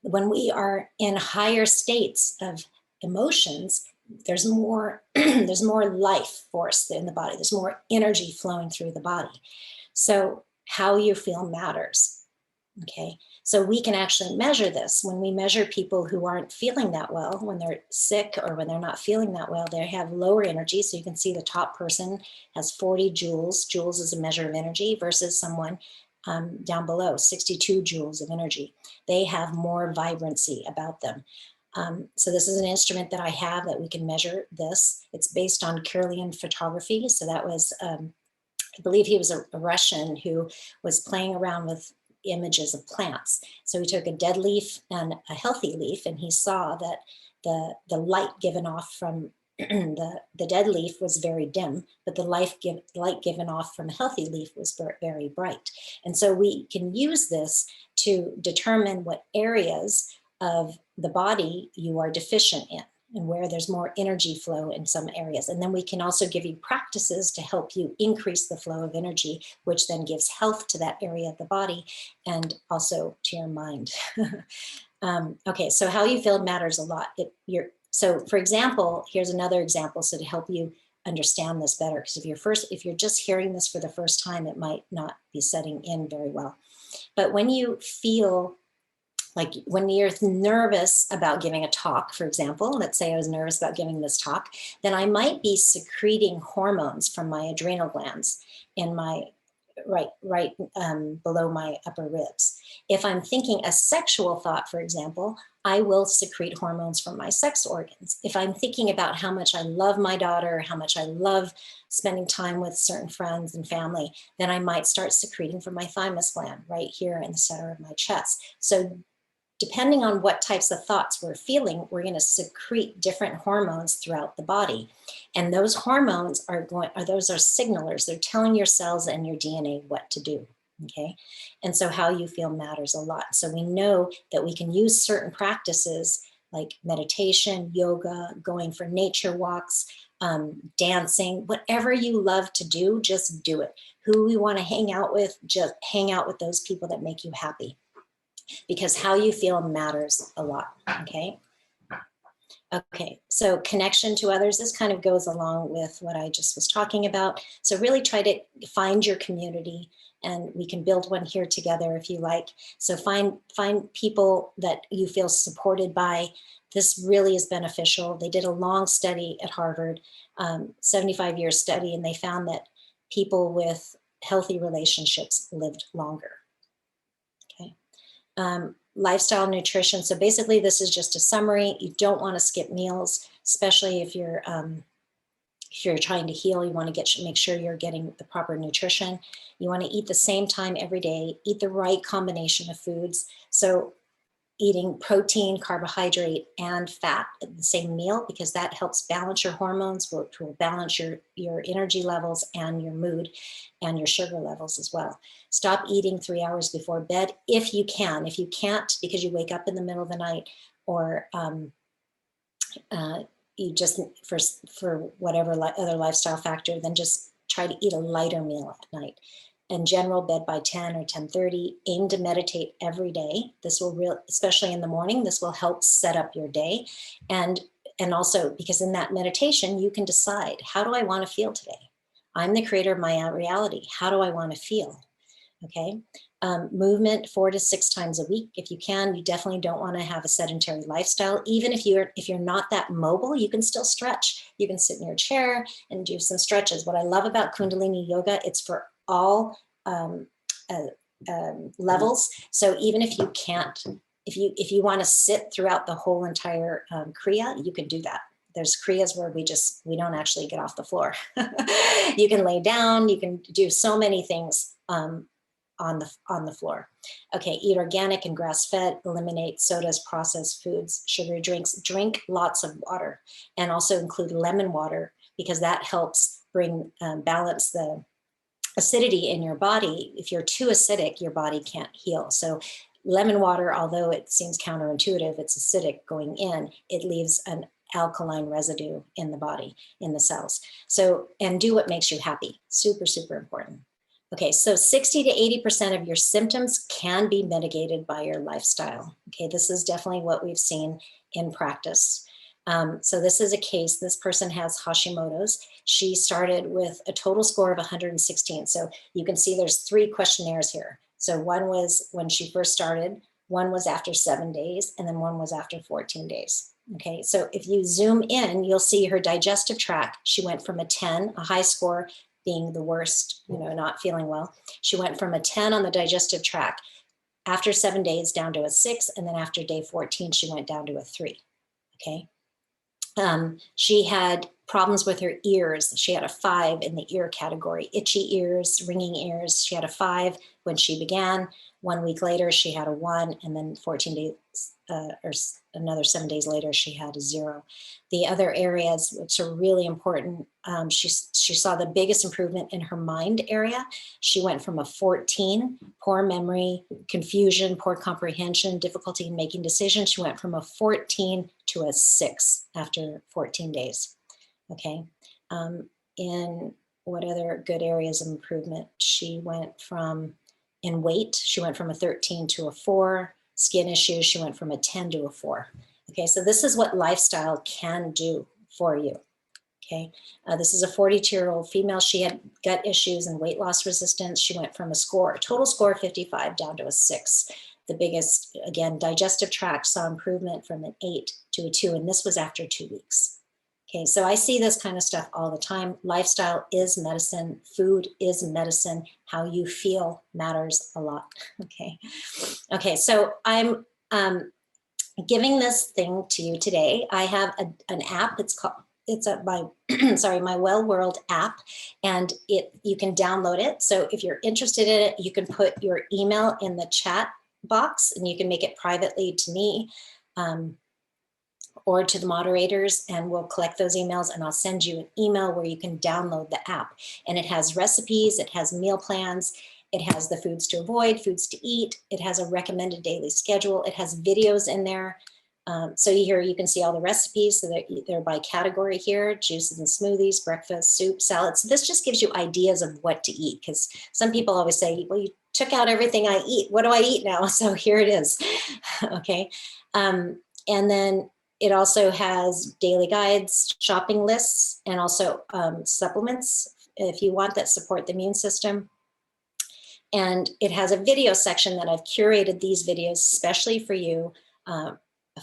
when we are in higher states of emotions, there's more there's more life force in the body. There's more energy flowing through the body. So how you feel matters. Okay, so we can actually measure this. When we measure people who aren't feeling that well, when they're sick or when they're not feeling that well, they have lower energy. So you can see the top person has 40 joules. Joules is a measure of energy versus someone down below, 62 joules of energy. They have more vibrancy about them. So this is an instrument that I have that we can measure this. It's based on Kirlian photography. So that was, I believe he was a Russian who was playing around with images of plants. So he took a dead leaf and a healthy leaf, and he saw that the light given off from the dead leaf was very dim, but the light given off from a healthy leaf was very bright. And so we can use this to determine what areas of the body you are deficient in and where there's more energy flow in some areas. And then we can also give you practices to help you increase the flow of energy, which then gives health to that area of the body and also to your mind. Okay, so how you feel matters a lot. So for example, here's another example, so to help you understand this better, because if you're just hearing this for the first time, it might not be setting in very well. But when you feel like when you're nervous about giving a talk, for example, let's say I was nervous about giving this talk, then I might be secreting hormones from my adrenal glands in my right below my upper ribs. If I'm thinking a sexual thought, for example, I will secrete hormones from my sex organs. If I'm thinking about how much I love my daughter, how much I love spending time with certain friends and family, then I might start secreting from my thymus gland right here in the center of my chest. So depending on what types of thoughts we're feeling, we're going to secrete different hormones throughout the body. And those hormones are signalers. They're telling your cells and your DNA what to do. Okay. And so how you feel matters a lot. So we know that we can use certain practices like meditation, yoga, going for nature walks, dancing, whatever you love to do, just do it. Who we want to hang out with, just hang out with those people that make you happy. Because how you feel matters a lot, okay? Okay, so connection to others, this kind of goes along with what I just was talking about. So really try to find your community, and we can build one here together if you like. So find people that you feel supported by. This really is beneficial. They did a long study at Harvard, 75-year study, and they found that people with healthy relationships lived longer. Lifestyle nutrition. So basically this is just a summary. You don't want to skip meals, especially if you're trying to heal. You want to make sure you're getting the proper nutrition. You want to eat the same time every day, eat the right combination of foods. So eating protein, carbohydrate, and fat at the same meal, because that helps balance your hormones, which will balance your energy levels and your mood and your sugar levels as well. Stop eating 3 hours before bed if you can. If you can't, because you wake up in the middle of the night, or you just, for whatever other lifestyle factor, then just try to eat a lighter meal at night. In general, bed by 10 or 10:30. Aim to meditate every day. This will especially in the morning, this will help set up your day. And also because in that meditation, you can decide, how do I want to feel today? I'm the creator of my own reality. How do I want to feel? Okay. Movement 4 to 6 times a week. If you can, you definitely don't want to have a sedentary lifestyle. Even if you're not that mobile, you can still stretch. You can sit in your chair and do some stretches. What I love about Kundalini Yoga, it's for all levels. So even if you can't, if you want to sit throughout the whole entire Kriya, you can do that. There's Kriyas where we don't actually get off the floor. You can lay down, you can do so many things on the floor. Okay, eat organic and grass-fed, eliminate sodas, processed foods, sugary drinks, drink lots of water, and also include lemon water, because that helps balance the acidity in your body. If you're too acidic, your body can't heal. So lemon water, although it seems counterintuitive, it's acidic going in, it leaves an alkaline residue in the body, in the cells. So, and do what makes you happy. Super, super important. Okay, so 60 to 80% of your symptoms can be mitigated by your lifestyle. Okay, this is definitely what we've seen in practice. So this is a case, this person has Hashimoto's. She started with a total score of 116. So you can see there's 3 questionnaires here. So one was when she first started, one was after 7 days, and then one was after 14 days. Okay, so if you zoom in, you'll see her digestive tract. She went from a 10, a high score, being the worst, not feeling well. She went from a 10 on the digestive tract after 7 days down to a 6. And then after day 14, she went down to a 3. Okay. She had problems with her ears. She had a 5 in the ear category, itchy ears, ringing ears. She had a 5 when she began. 1 week later, she had a 1, and then 14 days or another 7 days later, she had a 0. The other areas, which are really important, she saw the biggest improvement in her mind area. She went from a 14, poor memory, confusion, poor comprehension, difficulty in making decisions. She went from a 14 to a 6 after 14 days. Okay. In what other good areas of improvement? She went from, in weight, she went from a 13 to a 4. Skin issues, she went from a 10 to a 4. Okay, so this is what lifestyle can do for you. Okay, this is a 42-year-old female. She had gut issues and weight loss resistance. She went from a total score of 55 down to a 6. The biggest, again, digestive tract saw improvement from an 8 to a 2, and this was after 2 weeks. Okay, so I see this kind of stuff all the time. Lifestyle is medicine. Food is medicine. How you feel matters a lot. Okay, so I'm giving this thing to you today. I have an app. It's my Well World app, and you can download it. So if you're interested in it, you can put your email in the chat box, and you can make it privately to me. Or to the moderators, and we'll collect those emails, and I'll send you an email where you can download the app. And it has recipes, it has meal plans, it has the foods to avoid, foods to eat, it has a recommended daily schedule, it has videos in there. So here you can see all the recipes, so they're by category here: juices and smoothies, breakfast, soup, salads. So this just gives you ideas of what to eat, because some people always say, well, you took out everything I eat, what do I eat now? So here it is. Okay. And then it also has daily guides, shopping lists, and also supplements, if you want, that support the immune system. And it has a video section that I've curated these videos especially for you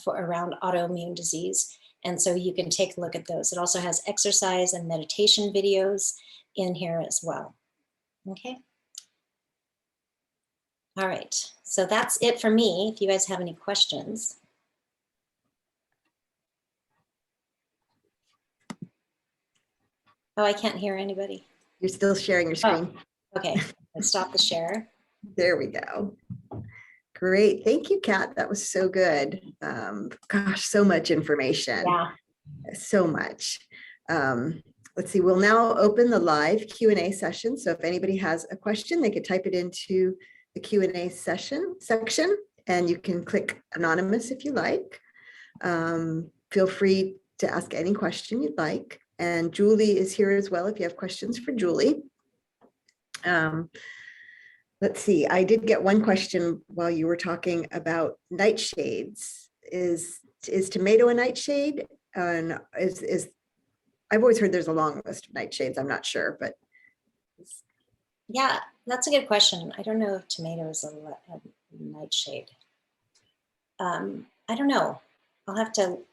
for around autoimmune disease. And so you can take a look at those. It also has exercise and meditation videos in here as well. Okay. All right. So that's it for me. If you guys have any questions. Oh, I can't hear anybody. You're still sharing your screen. Oh, okay, let's stop the share. There we go. Great. Thank you, Kat. That was so good. Gosh, so much information. Yeah. So much. Let's see. We'll now open the live Q&A session. So if anybody has a question, they could type it into the Q&A section, and you can click anonymous if you like. Feel free to ask any question you'd like. And Julie is here as well if you have questions for Julie. Let's see, I did get one question while you were talking about nightshades. Is tomato a nightshade? And I've always heard there's a long list of nightshades. I'm not sure, but. Yeah, that's a good question. I don't know if tomato is a nightshade. I don't know.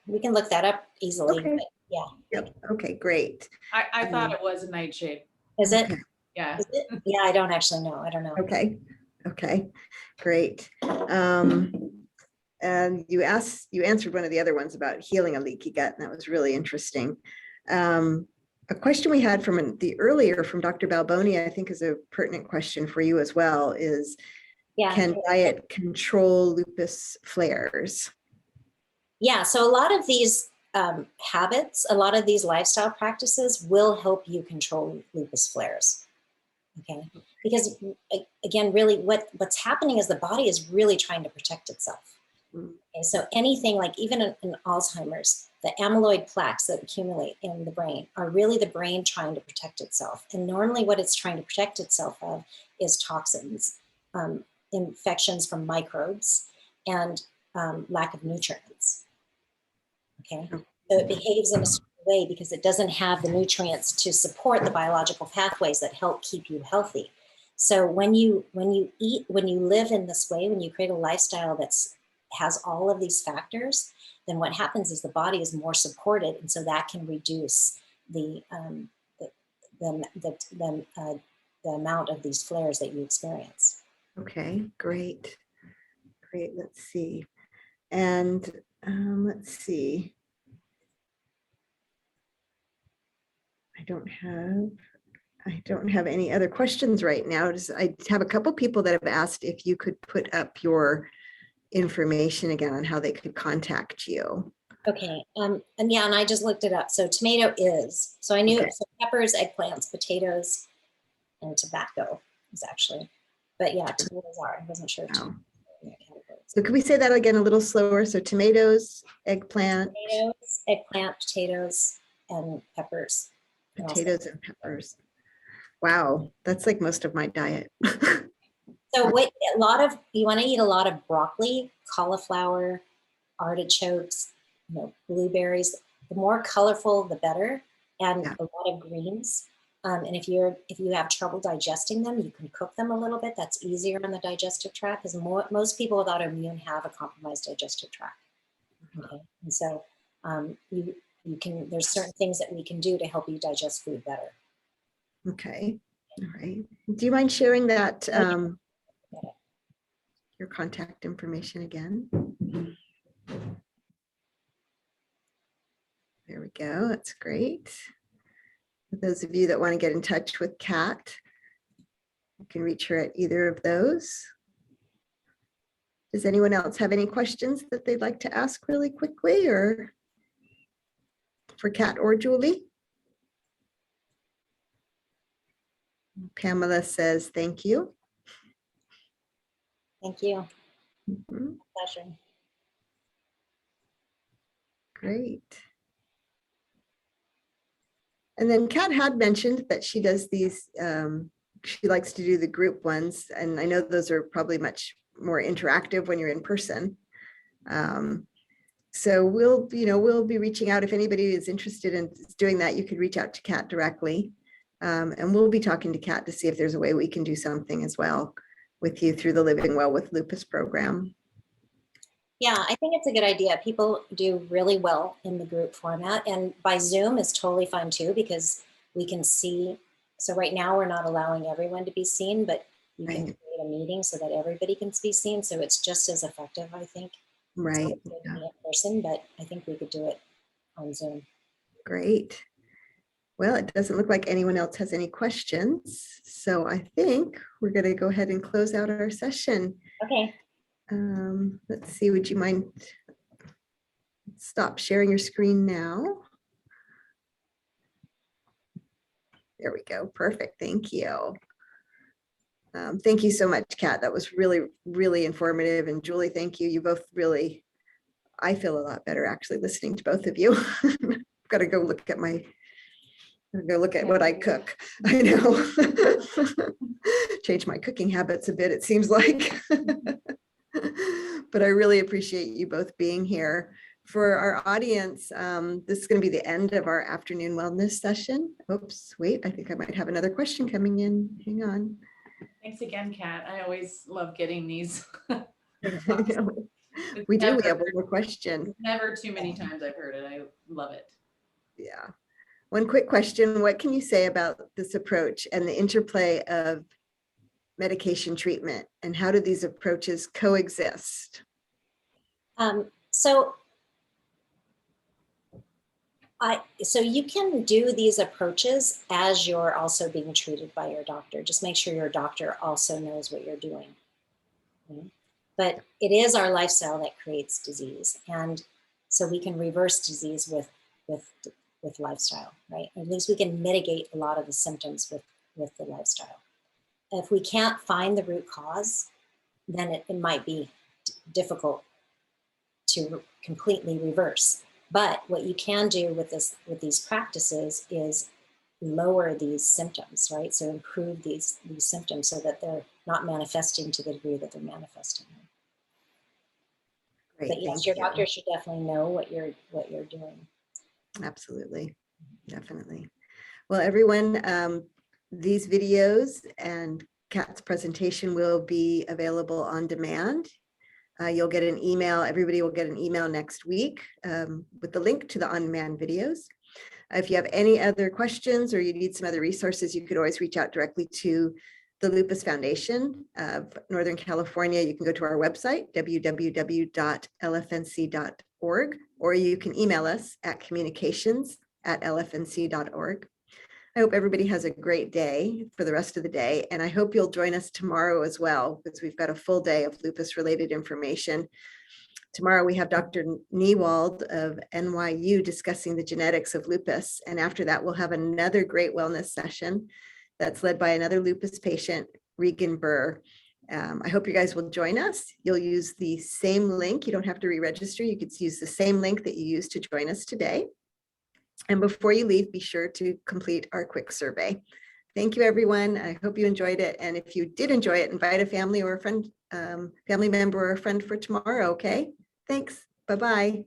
We can look that up easily. Okay. But yeah. Yep. Okay, great. I thought it was a nightshade. Is it? Okay. Yeah. Is it? Yeah, I don't actually know. I don't know. Okay, great. And you answered one of the other ones about healing a leaky gut, and that was really interesting. A question we had from earlier from Dr. Balboni, I think is a pertinent question for you as well, is can diet control lupus flares? Yeah, so a lot of these habits, a lot of these lifestyle practices will help you control lupus flares. Okay, because again, really what's happening is the body is really trying to protect itself. Okay, so anything like even in Alzheimer's, the amyloid plaques that accumulate in the brain are really the brain trying to protect itself. And normally what it's trying to protect itself of is toxins, infections from microbes, and lack of nutrients. Okay, so it behaves in a certain way because it doesn't have the nutrients to support the biological pathways that help keep you healthy. So when you live in this way, when you create a lifestyle that's has all of these factors, then what happens is the body is more supported, and so that can reduce the amount of these flares that you experience. Okay, great. Great, let's see. And let's see. I don't have any other questions right now. I have a couple people that have asked if you could put up your information again on how they could contact you. Okay, and yeah, and I just looked it up. So tomato is, so I knew, so peppers, eggplants, potatoes, and tobacco is actually, but yeah, tomatoes are, I wasn't sure. Wow. So could we say that again a little slower? So tomatoes, eggplant. Tomatoes, eggplant, potatoes, and peppers. Potatoes and peppers. Wow, that's like most of my diet. So wait, you want to eat a lot of broccoli, cauliflower, artichokes, blueberries. The more colorful, the better, and a lot of greens. And if you have trouble digesting them, you can cook them a little bit. That's easier on the digestive tract because most people with autoimmune have a compromised digestive tract. Okay, and so you can. There's certain things that we can do to help you digest food better. Okay, all right. Do you mind sharing that your contact information again? There we go. That's great. For those of you that want to get in touch with Kat, you can reach her at either of those. Does anyone else have any questions that they'd like to ask really quickly, or for Kat or Julie? Pamela says, thank you. Thank you. Mm-hmm. Pleasure. Great. And then Kat had mentioned that she does these, she likes to do the group ones. And I know those are probably much more interactive when you're in person. So we'll be reaching out if anybody is interested in doing that. You could reach out to Kat directly. And we'll be talking to Kat to see if there's a way we can do something as well with you through the Living Well with Lupus program. Yeah, I think it's a good idea. People do really well in the group format, and by Zoom is totally fine too, because we can see. So right now we're not allowing everyone to be seen, but you can create a meeting so that everybody can be seen. So it's just as effective, I think. Right. In person, but I think we could do it on Zoom. Great. Well, it doesn't look like anyone else has any questions. So I think we're going to go ahead and close out our session. Okay. Let's see, would you mind stop sharing your screen now? There we go. Perfect. Thank you. Thank you so much, Kat. That was really, really informative. And Julie, thank you. You both really, I feel a lot better actually listening to both of you. I've got to go look at what I cook. I know. Change my cooking habits a bit, it seems like. But I really appreciate you both being here. For our audience, this is going to be the end of our afternoon wellness session. Oops, wait, I think I might have another question coming in. Hang on. Thanks again, Kat. I always love getting these. We do. We have one more question. Never too many times I've heard it. I love it. Yeah. One quick question. What can you say about this approach and the interplay of medication treatment, and how do these approaches coexist? So you can do these approaches as you're also being treated by your doctor. Just make sure your doctor also knows what you're doing. Okay? But it is our lifestyle that creates disease. And so we can reverse disease with lifestyle, right? At least we can mitigate a lot of the symptoms with the lifestyle. If we can't find the root cause, then it might be difficult to completely reverse. But what you can do with these practices is lower these symptoms, right? So improve these symptoms so that they're not manifesting to the degree that they're manifesting. Great, But yes, thank your you. doctor should definitely know what you're doing. Absolutely, definitely. Well, everyone, these videos and Kat's presentation will be available on demand. You'll get an email, everybody will get an email next week with the link to the on-demand videos. If you have any other questions or you need some other resources, you could always reach out directly to the Lupus Foundation of Northern California. You can go to our website, www.lfnc.org, or you can email us at communications@lfnc.org. I hope everybody has a great day for the rest of the day. And I hope you'll join us tomorrow as well, because we've got a full day of lupus related information. Tomorrow we have Dr. Niewald of NYU discussing the genetics of lupus. And after that, we'll have another great wellness session that's led by another lupus patient, Regan Burr. I hope you guys will join us. You'll use the same link. You don't have to re-register. You could use the same link that you used to join us today. And before you leave, be sure to complete our quick survey. Thank you, everyone. I hope you enjoyed it. And if you did enjoy it, invite a family or a friend, family member or a friend for tomorrow, okay? Thanks. Bye-bye.